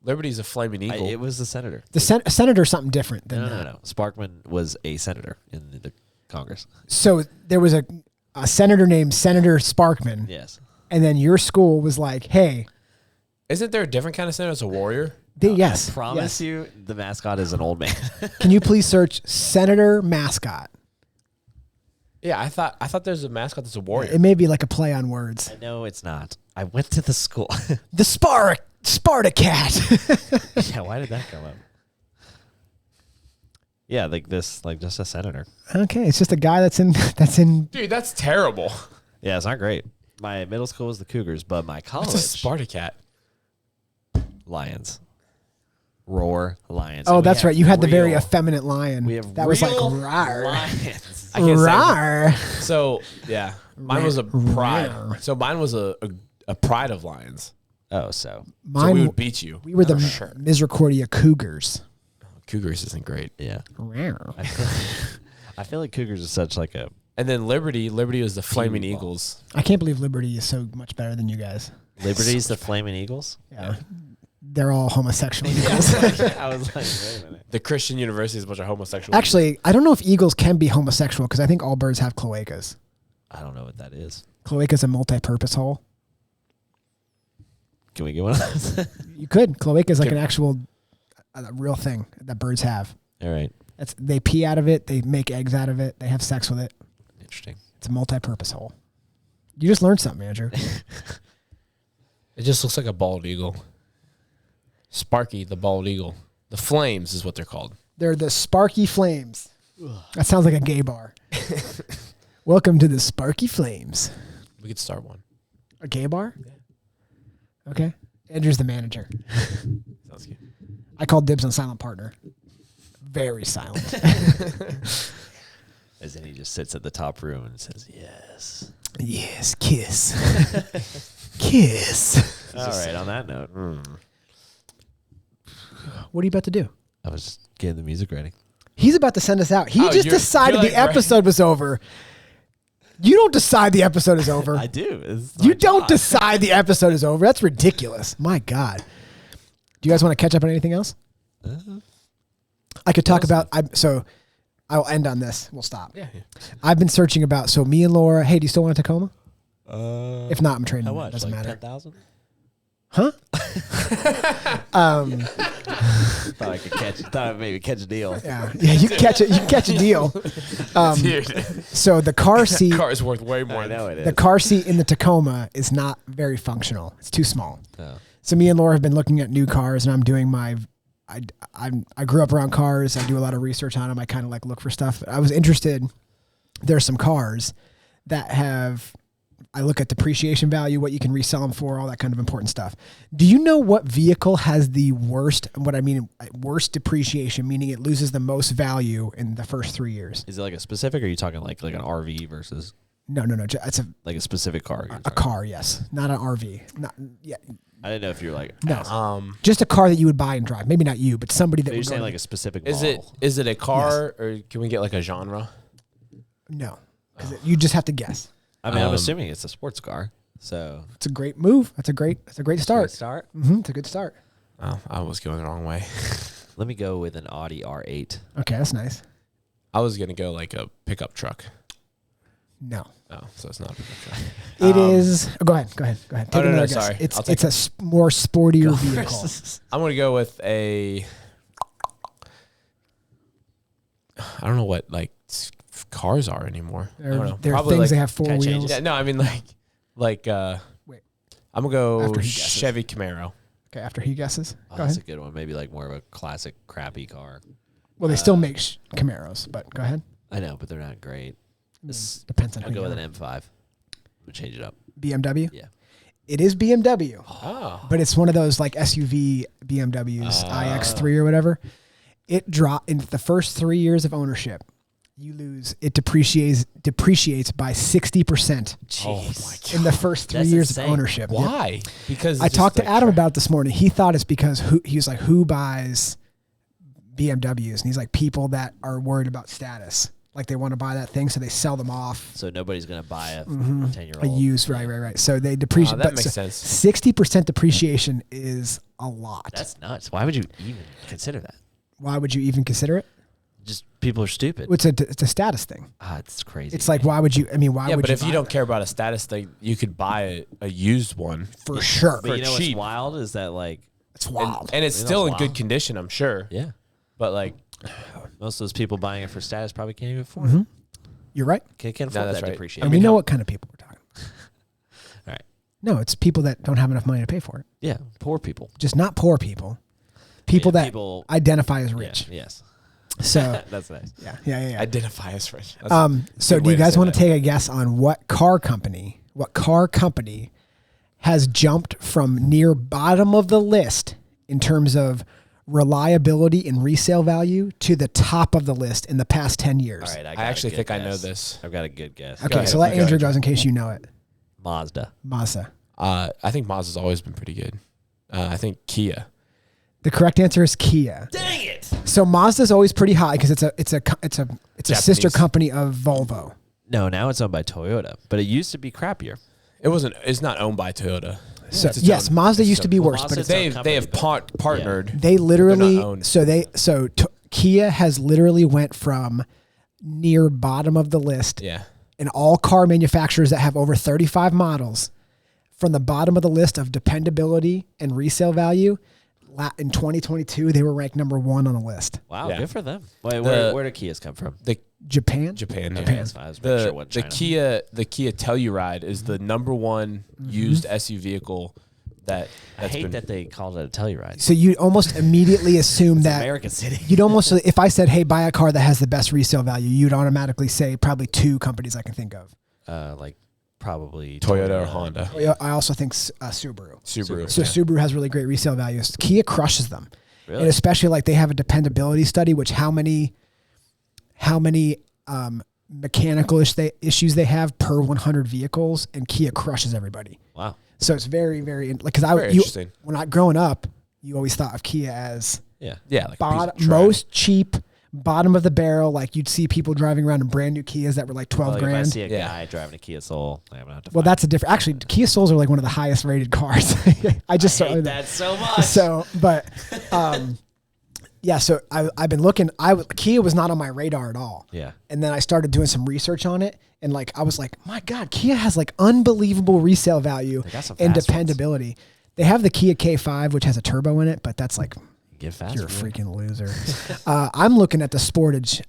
Liberty's a flaming eagle. It was the senator. The senator something different than No, that. no. Sparkman was a senator in the Congress. So there was a senator named Senator Sparkman, Yes. and then your school was like, "Hey, Isn't there a different kind of senator? It's a warrior. yes, I promise yes. you, the mascot is an old man. Can you please search Senator mascot? Yeah, I thought there's a mascot that's a warrior. It may be like a play on words. No, it's not. I went to the school. The Sparta cat. Yeah, why did that come up? Yeah, like this, like just a senator. Okay, it's just a guy that's in. Dude, that's terrible. Yeah, it's not great. My middle school was the Cougars, but my college What's a Sparta cat? Lions. Roar Lions. Oh, And we that's have right. You had the very real- effeminate lion. We have that was like real rawr. lions. I can't say. Rawr. So yeah, mine was a pride. Rawr. So mine was a pride of lions. Oh, so So Mine, we would beat you. we were the sure. Misericordia Cougars. Cougars isn't great. yeah. Rawr. I feel like Cougars is such like a And then Liberty was the Flaming Team ball. Eagles. I can't believe Liberty is so much better than you guys. Liberty's the Flaming Eagles. Yeah. They're all homosexual eagles. I was like, wait a minute. The Christian University is a bunch of homosexuals. Actually, I don't know if eagles can be homosexual because I think all birds have cloacas. I don't know what that is. Cloaca's a multi-purpose hole. Can we get one of those? You could. Cloaca's like Can- an actual, a real thing that birds have. All right. They pee out of it. They make eggs out of it. They have sex with it. Interesting. It's a multi-purpose hole. You just learned something, Andrew. It just looks like a bald eagle. Sparky, the bald eagle. The Flames is what they're called. They're the Sparky Flames. That sounds like a gay bar. Welcome to the Sparky Flames. We could start one. A gay bar? Okay. Andrew's the manager. Sounds good. I called dibs on silent partner. Very silent. As in he just sits at the top room and says, yes. Yes, kiss. Kiss. All right. On that note, What are you about to do? I was getting the music ready. He's about to send us out. He Oh, just you're decided like the episode was over. You don't decide the episode is over. I do. It's You my don't job. decide the episode is over. That's ridiculous. My God. Do you guys want to catch up on anything else? I could talk about. So I'll end on this. We'll stop. Yeah. I've been searching about. So me and Laura. Hey, do you still want a Tacoma? If not, I'm trading. How it. much? Doesn't Like matter. 10,000? Huh? Thought I could catch. Thought I'd maybe catch a deal. Yeah. You can catch it. You can catch a deal. Dude, So the car seat. car is worth way more. I know it is. The car seat in the Tacoma is not very functional. It's too small. Oh. So me and Laura have been looking at new cars, and I'm doing my. I grew up around cars. I do a lot of research on them. I kind of like look for stuff. I was interested. There's some cars that have I look at depreciation value, what you can resell them for, all that kind of important stuff. Do you know what vehicle has the worst, what I mean, worst depreciation, meaning it loses the most value in the first 3 years? Is it like a specific, or are you talking like an RV versus No. It's like a specific car? a car, yes. Not an RV. Not, yeah. I didn't know if you're like, No. Just a car that you would buy and drive. Maybe not you, but somebody that you're would saying go like a specific Is model. it a car or can we get like a genre? No. 'Cause you just have to guess. I mean, I'm assuming it's a sports car. So It's a great move. That's a great start. Start. It's a good start. Oh, I was going the wrong way. Let me go with an Audi R8. Okay, that's nice. I was going to go like a pickup truck. No. Oh, so it's not a pickup truck. It is. Oh, go ahead. Take no, another guess. sorry. It's I'll take more sportier vehicle. I'm going to go with a, I don't know what like cars are anymore. I don't know. There are Probably things like, that have four kinda wheels. changes. yeah, no, I mean like Wait. I'm going to go After he guesses. Chevy Camaro. Okay, after he guesses, Oh, go that's ahead. a good one. Maybe like more of a classic crappy car. Well, they still make Camaros, but go ahead. I know, but they're not great. This, Depends on I'll who go you with are. an M5. We'll change it up. BMW. Yeah. It is BMW, Oh. but it's one of those like SUV BMWs, iX3 or whatever. It dropped in the first 3 years of ownership. You lose. It depreciates by 60% Oh my God. in the first 3 That's years insane. of ownership. Yep. Why? Because I it's just talked to like Adam tra- about it this morning. He thought it's because he was like, who buys BMWs? And he's like, people that are worried about status. Like they want to buy that thing, so they sell them off. So nobody's going to buy a 10-year-old. A used, right. So they depreciate. that makes sense. 60% depreciation is a lot. That's nuts. Why would you even consider that? Why would you even consider it? Just people are stupid. It's a status thing. It's crazy. It's like, why would you? I mean, why Yeah, would but you? if you buy don't that? care about a status thing, you could buy a used one for sure, But you know cheap. what's wild is that like, it's wild. and it's You know, still it's in good wild. condition, I'm sure. yeah, But like, most of those people buying it for status probably can't even afford it. You're right. Can't afford that's that right. depreciation. And we know what kind of people we're talking. All right. No, it's people that don't have enough money to pay for it. Yeah, poor people. Just not poor people. People Yeah, that people- identify as Yeah, rich. yes, So that's nice. yeah. identify as rich. That's So good do way you to guys say want to that. take a guess on what car company has jumped from near bottom of the list in terms of reliability and resale value to the top of the list in the past 10 years? All right, I got a actually good think I know guess. this. I've got a good guess. Okay, ahead. so let Go Andrew ahead. goes in case you know it. Mazda. Mazda. I think Mazda's always been pretty good. I think Kia. The correct answer is Kia. Dang it! So Mazda's always pretty high because it's a sister Japanese. company of Volvo. No, now it's owned by Toyota, but it used to be crappier. It's not owned by Toyota. So It's its yes, own- Mazda it's used to be own- worse, Mazda's but its it's, own They have company, but- partnered. they literally owned. Kia has literally went from near bottom of the list Yeah. in all car manufacturers that have over 35 models, from the bottom of the list of dependability and resale value. In 2022, they were ranked number 1 on the list. Wow, Yeah. good for them. Wait, The- where do Kias come from? The Japan. Japan. Okay, Yeah. that's fine. I was making sure it The wasn't the China. Kia Telluride is the number one used SUV vehicle that's I hate been that they called it a Telluride. So you almost immediately assume that American City. you'd almost, if I said, hey, buy a car that has the best resale value, you'd automatically say probably 2 companies I can think of. Like probably Toyota or Honda. I also think Subaru. Subaru. So Subaru has really great resale values. Kia crushes them. Really? And especially like they have a dependability study, which how many mechanical issues they have per 100 vehicles, and Kia crushes everybody. Wow. So it's very, very, like, because Very interesting. when I growing up, you always thought of Kia as Yeah. Yeah, like a piece of trash. most cheap, bottom of the barrel. Like you'd see people driving around in brand new Kias that were like 12 Well, if I grand. see a Yeah. guy driving a Kia Soul, I'm gonna have to. Well, find that's a different. Actually, Kia Souls are like one of the highest rated cars. I just I saw hate that so much. So, but yeah. So I've been looking. Kia was not on my radar at all. Yeah. And then I started doing some research on it, and like I was like, my God, Kia has like unbelievable resale value They got some and fast ones. dependability. They have the Kia K5, which has a turbo in it, but that's like Get fast. you're a freaking loser. I'm looking at the Sportage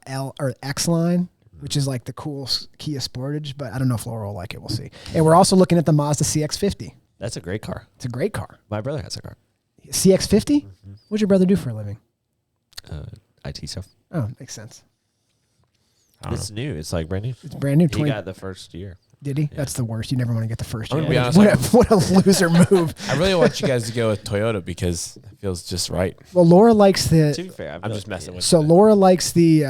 L or X line, which is like the cool Kia Sportage, but I don't know if Laura will like it. We'll see. And we're also looking at the Mazda CX-50. That's a great car. It's a great car. My brother has a car. CX-50? What'd your brother do for a living? IT stuff. Oh, makes sense. I don't It's new. It's like brand new. It's brand new. He got the first year. Did he? That's the worst. You never want to get the first. I'm year. gonna be honest, What a loser move. I really want you guys to go with Toyota because it feels just right. Well, Laura likes To the. be fair, I'm just messing with So it. Laura likes the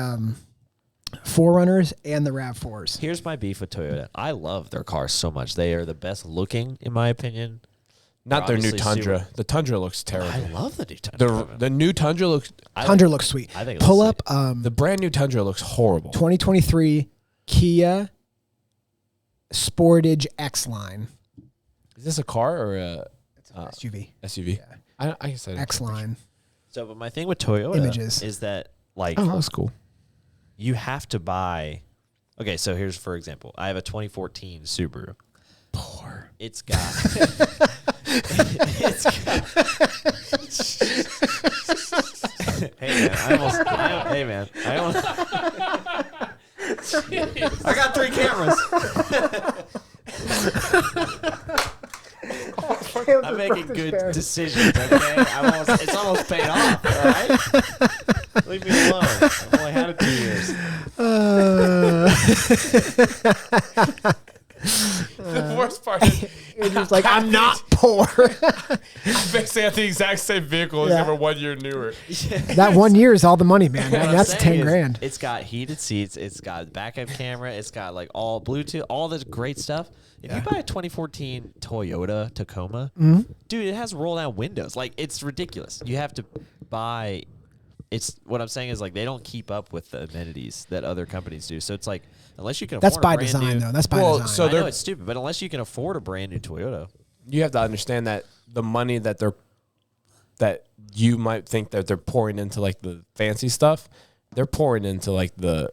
4Runners and the RAV4s. Here's my beef with Toyota. I love their cars so much. They are the best looking, in my opinion. Not their new Obviously Tundra. super- The Tundra looks terrible. I love the new Tundra. The new Tundra looks. Tundra looks sweet. I think it Pull looks up The brand new Tundra looks horrible. 2023 Kia Sportage X line. Is this a car or a SUV. SUV? Yeah. I guess I X line. So, but my thing with Toyota Images. is that, like, Oh, that's cool. you have to buy. Okay, so here's, for example, I have a 2014 Subaru. Poor. It's got. it's got. Hey man, I almost. I got 3 cameras. I'm making good decisions. Okay, it's almost paid off. All right, leave me alone. I've only had it 2 years. The worst part is Andrew's like, I'm not poor. basically have the exact same vehicle Yeah. except for 1 year newer. That 1 year is all the money, man. What And I'm that's saying 10 is grand. It's got heated seats. It's got backup camera. It's got like all Bluetooth, all this great stuff. If you buy a 2014 Toyota Tacoma, dude, it has roll down windows. Like, it's ridiculous. You have to buy. It's what I'm saying is, like, they don't keep up with the amenities that other companies do. So it's like, unless you can That's afford by a brand design, new, though. That's by Well, design. so I know they're- it's stupid, but unless you can afford a brand new Toyota, You have to understand that the money that you might think that they're pouring into like the fancy stuff, they're pouring into like the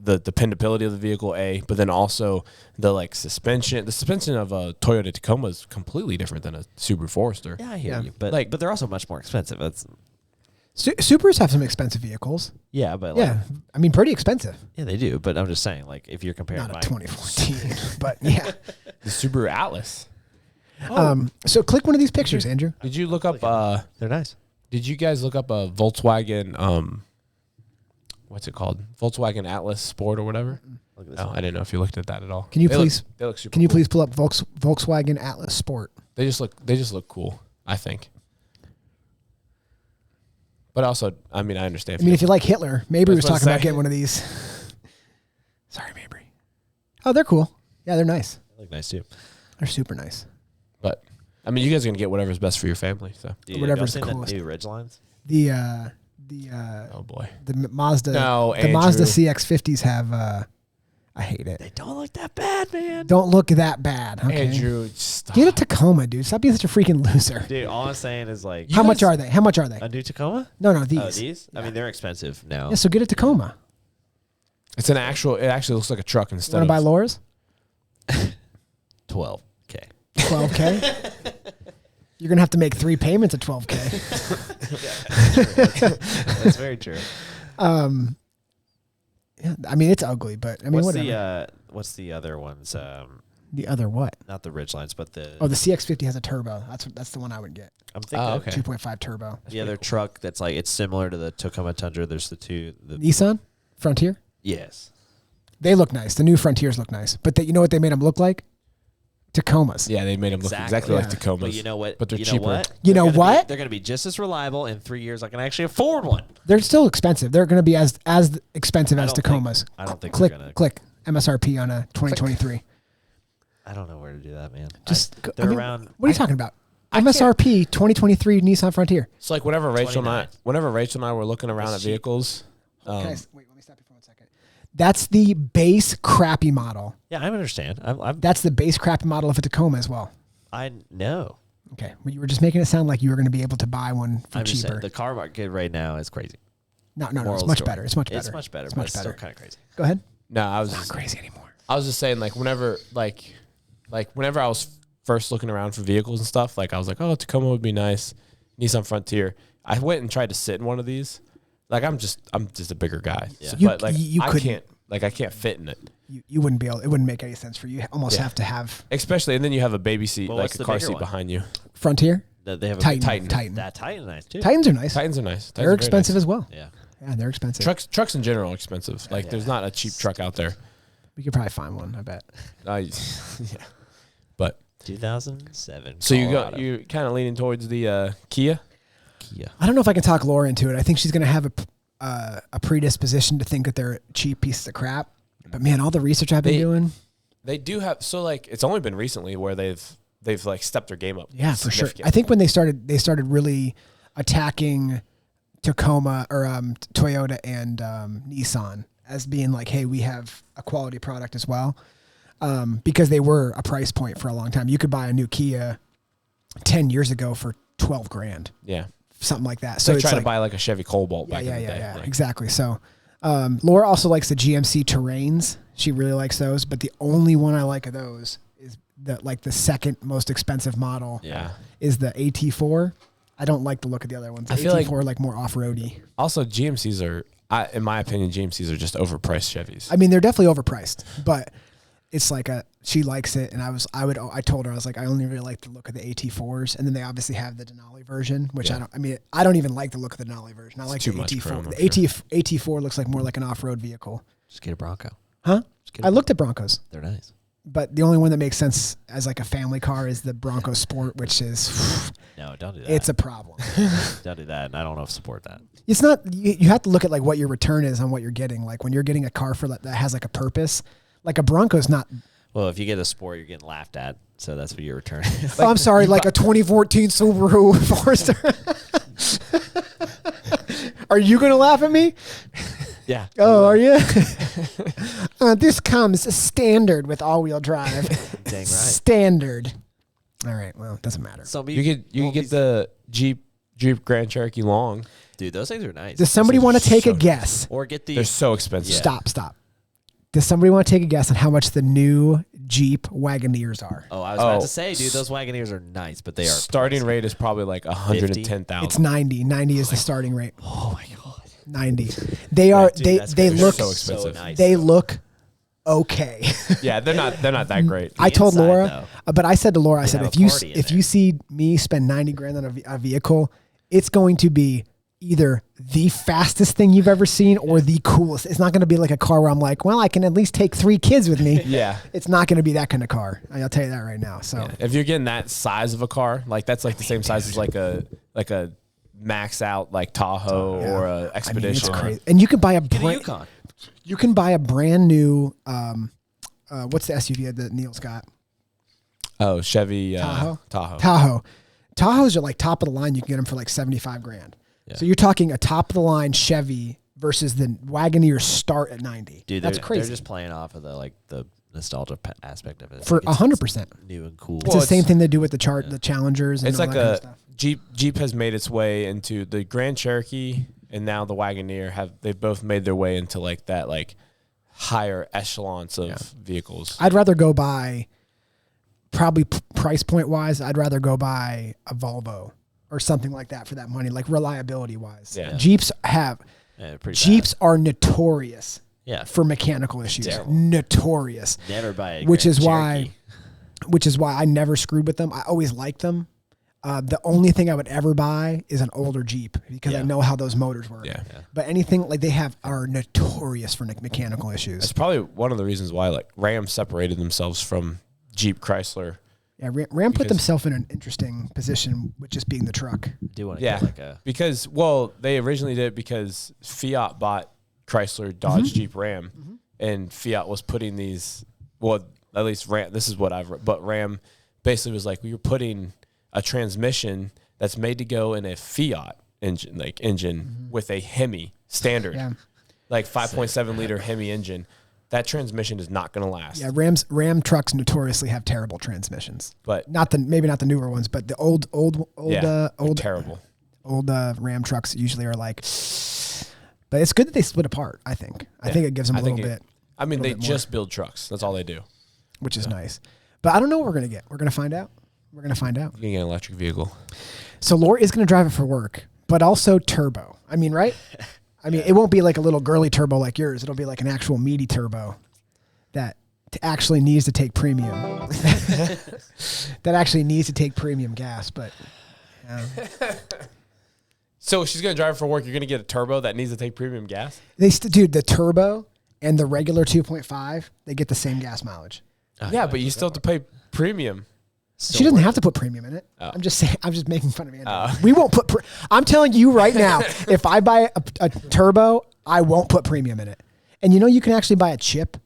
dependability of the vehicle, but then also the like suspension. The suspension of a Toyota Tacoma is completely different than a Subaru Forester. yeah, I hear Yeah. you. But Like- but they're also much more expensive. That's Subarus have some expensive vehicles. yeah, but like, Yeah. I mean, pretty expensive. yeah, they do. But I'm just saying, like, if you're comparing Not my a 2014, but yeah. The Subaru Atlas. So click one of these pictures, Andrew. Did you look up? they're nice. Did you guys look up a Volkswagen? What's it called? Volkswagen Atlas Sport or whatever. Look at this No, one. I didn't know if you looked at that at all. Can you They look- please- They look super. Can you cool. please pull up Volkswagen Atlas Sport? They just look cool. I think. But also, I mean, I understand. I mean, if you like Hitler, Mabry was That's what I'm talking about saying. getting one of these. Sorry, Mabry. Oh, they're cool. Yeah, they're nice. They look nice too. They're super nice. But I mean, you guys are gonna get whatever's best for your family. So, Dude, Whatever's y'all the seen coolest. The new Ridgelines. oh boy, The Mazda. No, the Mazda Andrew. CX-50s have. I hate it. They don't look that bad, man. Don't look that bad. Okay. Andrew, stop. Get a Tacoma, dude. Stop being such a freaking loser. Dude, all I'm saying is like How much guys- are they? How much are they? a new Tacoma. No, these. Oh, these? I mean, they're expensive now. Yeah, so get a Tacoma. It's an actual. It actually looks like a truck instead Want to buy of. Laura's? 12K. 12K. You're gonna have to make 3 payments at 12K. That's very true. Yeah, I mean it's ugly, but I mean whatever. What's the other ones? The other what? Not the Ridgelines, but the Oh, the CX-50 has a turbo. That's the one I would get. I'm thinking okay. 2.5 turbo. the other truck that's like it's similar to the Tacoma Tundra. There's the Nissan Frontier. yes. They look nice. The new Frontiers look nice, but you know what they made them look like? Tacomas. Yeah, they made them look exactly Yeah. like Tacomas. But you know what? But they're you cheaper. Know what? You know what? They're going to be just as reliable in 3 years. I can actually afford one. They're still expensive. They're going to be as expensive as don't think- Tacomas. I don't think click they're gonna- click MSRP on a 2023. I don't know where to do that, man. Just they're I mean, around. What are you talking about? MSRP 2023 Nissan Frontier. It's like whenever Rachel and 29. I were looking around That's at vehicles. Wait, let me stop you for 1 second. That's the base crappy model. Yeah, I understand. I'm That's the base crappy model of a Tacoma as well. I know. Okay, well, you were just making it sound like you were going to be able to buy one for I'm just saying cheaper. the car market right now is crazy. No, Moral it's of the much story. better. It's much better. It's much better. It's but much it's still better. kind of crazy. Go ahead. No, I was Not just, crazy anymore. I was just saying, like whenever whenever I was first looking around for vehicles and stuff, like I was like, oh, Tacoma would be nice, Nissan Frontier. I went and tried to sit in one of these. Like I'm just a bigger guy, Yeah. So- You- but like you I couldn't- can't fit in it. You wouldn't be able. It wouldn't make any sense for you. You almost Yeah. have to have Especially, and then you have a baby seat, Well, like what's a the car bigger seat one? behind you. Frontier, They have a Titan. That Titan nice too. Titans are nice. Titans are nice. Titans They're are very expensive nice. as well. Yeah. Yeah, they're expensive. Trucks in general are expensive. Like there's not a cheap truck out there. We could probably find one. I bet. Yeah. But 2007. so Colorado. you kind of leaning towards the Kia. Kia. I don't know if I can talk Laura into it. I think she's going to have a predisposition to think that they're cheap pieces of crap. But man, all the research I've been doing. They do have it's only been recently where they've like stepped their game up. Yeah, for sure. I think when they started really attacking Tacoma or Toyota and Nissan as being like, hey, we have a quality product as well, because they were a price point for a long time. You could buy a new Kia 10 years ago for $12,000. Yeah, something like that. So they it's try like, to buy like a Chevy Cobalt back in the day. Yeah, like, exactly. So Laura also likes the GMC Terrains. She really likes those, but the only one I like of those is the second most expensive model. Yeah, is the AT4. I don't like the look of the other ones. The I feel AT4 like more off-roady. Also, GMCs are, in my opinion, GMCs are just overpriced Chevys. I mean, they're definitely overpriced, but it's like she likes it, and I told her, I was like, I only really like the look of the AT4s, and then they obviously have the Denali version, which I don't even like the look of the Denali version. I like the AT4. The AT4 looks like more like an off-road vehicle. Just get a Bronco. Huh? I looked at Broncos. They're nice. But the only one that makes sense as like a family car is the Bronco Sport, which is no, don't do that. It's a problem. Don't do that. And I don't know if support that. It's not. You have to look at like what your return is on what you're getting. Like when you're getting a car that has like a purpose, like a Bronco's not. Well, if you get a Sport, you're getting laughed at. So that's what your return is. I'm sorry, like a 2014 Subaru Forester. Are you gonna laugh at me? Yeah. Oh, are you? This comes standard with all-wheel drive. Dang right. Standard. All right. Well, it doesn't matter. You could get the Jeep Grand Cherokee Long. Dude, those things are nice. Does somebody want to take a guess? Or get the. They're so expensive. Yeah. Stop. Does somebody want to take a guess on how much the new Jeep Wagoneers are? Oh, I was about to say, dude, those Wagoneers are nice, but they are starting rate is probably like 110,000. It's 90. 90 is the starting rate. Oh my god. 90. They are. Dude, they look so expensive. So nice. They look okay. Yeah, they're not that great. I told inside, Laura, but I said to Laura, I said, have if a you party in if there. you see me spend $90,000 on a vehicle, it's going to be either the fastest thing you've ever seen or the coolest. It's not going to be like a car where I'm like, well, I can at least take 3 kids with me. Yeah. It's not going to be that kind of car. I'll tell you that right now. So Yeah. If you're getting that size of a car, like that's like the same size as like a max out like Tahoe or a Expedition. it's crazy. And you can buy a Get a brand. Yukon. You can buy a brand new. What's the SUV that Neil's got? Oh, Chevy Tahoe? Tahoe. Tahoes are like top of the line. You can get them for like $75,000. Yeah. So you're talking a top of the line Chevy versus the Wagoneer start at 90. Dude, that's crazy. They're just playing off of the nostalgia aspect of it. For Like, it's 100%. new and cool. It's the same thing they do with the Challengers. And It's all like that kind of a stuff. Jeep has made its way into the Grand Cherokee and now the Wagoneer they've both made their way into like that like higher echelons of vehicles. I'd rather go buy, probably price point wise, I'd rather go buy a Volvo or something like that for that money, like reliability wise. Yeah. Jeeps pretty Jeeps are notorious Yeah. for mechanical issues. terrible. Notorious. Never buy a Which Grand is why Cherokee. which is why I never screwed with them. I always liked them. The only thing I would ever buy is an older Jeep because I Yeah. know how those motors work. Yeah. But anything like they have are notorious for mechanical issues. That's probably one of the reasons why like Ram separated themselves from Jeep Chrysler. Yeah, Ram put Because- themselves in an interesting position with just being the truck. Do want to Yeah. get like a Because they originally did it because Fiat bought Chrysler, Mm-hmm. Dodge, Jeep, Ram, and Fiat was putting these. Well, at least Ram. This is what I've read, but Ram basically was like, we were putting a transmission that's made to go in a Fiat engine with a Hemi standard, Yeah. like 5.7 liter Hemi engine. That transmission is not going to last. Yeah, Ram trucks notoriously have terrible transmissions. But Maybe not the newer ones, but the old terrible. Ram trucks usually are like. But it's good that they split apart. I think. I think it gives them a little bit. I mean, they bit more. just build trucks. That's all they do. Which is nice. But I don't know what we're gonna get. We're gonna find out. You can get an electric vehicle. So Laura is gonna drive it for work, but also turbo. I mean, right? I mean, it won't be like a little girly turbo like yours. It'll be like an actual meaty turbo that actually needs to take premium. That actually needs to take premium gas, but. So she's going to drive for work. You're going to get a turbo that needs to take premium gas? Dude, the turbo and the regular 2.5, they get the same gas mileage. Yeah, but you still have to pay premium. She doesn't have to put premium in it. Oh. I'm just saying. I'm just making fun of Andy. We won't put. I'm telling you right now, if I buy a turbo, I won't put premium in it. And you can actually buy a chip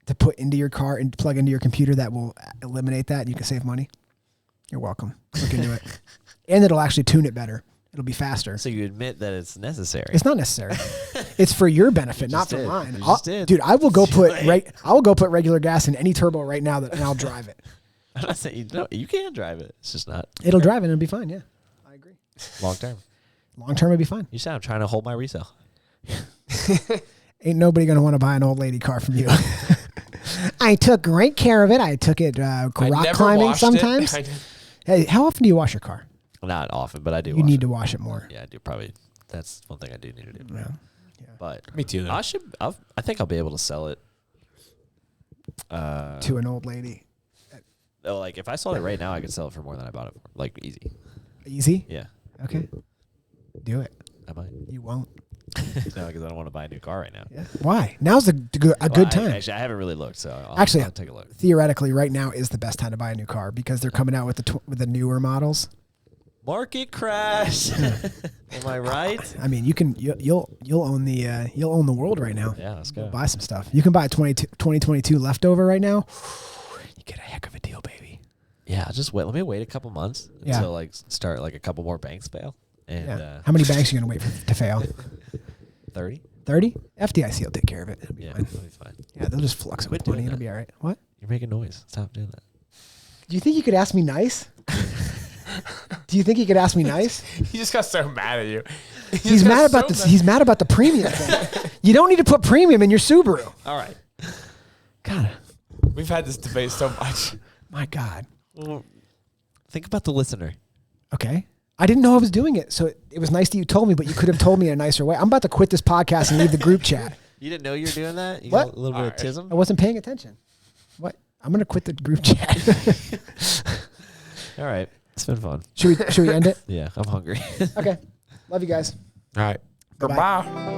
to put into your car and plug into your computer that will eliminate that, and you can save money. You're welcome. Look into it, and it'll actually tune it better. It'll be faster. So you admit that it's necessary. It's not necessary. It's for your benefit, not for did. mine. You just did. Dude, I will go put regular gas in any turbo right now, and I'll drive it. I'm not saying you can drive it. It's just not It'll drive it and it'll be fine. Yeah, I agree. long term. Long term, it'll be fine. You said I'm trying to hold my resale. Ain't nobody gonna want to buy an old lady car from you. I took great care of it. I took it rock climbing sometimes. Hey, how often do you wash your car? Not often, but I do. You need to wash it more. Yeah, I do. Probably. That's one thing I do need to do. Yeah. But Me too. Though. I think I'll be able to sell it. To an old lady. Like if I sold it right now, I could sell it for more than I bought it for. Like easy. Easy? Yeah. Okay. Do it. I might. You won't. No, because I don't want to buy a new car right now. Yeah. Why? Now's a good time. Actually, I haven't really looked, so I'll take a look. Theoretically, right now is the best time to buy a new car because they're coming out with the newer models. Market crash. Am I right? I mean, you'll own the world right now. Yeah, let's go. Buy some stuff. You can buy a 2022 leftover right now. You get a heck of a deal, baby. Yeah, just wait. Let me wait a couple months until start a couple more banks fail. And how many banks are you gonna wait to fail? 30. 30? FDIC will take care of it. It'll be fine. It'll be fine. Yeah, they'll just flux it with money. It'll be all right. What? You're making noise. Stop doing that. Do you think you could ask me nice? Do you think he could ask me nice? He just got so mad at you. He's mad about He's mad about the premium thing. You don't need to put premium in your Subaru. All right. God, We've had this debate so much. my God. Well, think about the listener. Okay. I didn't know I was doing it, so it was nice that you told me, but you could have told me in a nicer way. I'm about to quit this podcast and leave the group chat. You didn't know you were doing that? You What? got a little bit of tism? I wasn't paying attention. What? I'm going to quit the group chat. All right. It's been fun. Should we end it? Yeah, I'm hungry. Okay. Love you guys. All right. Bye-bye. Goodbye.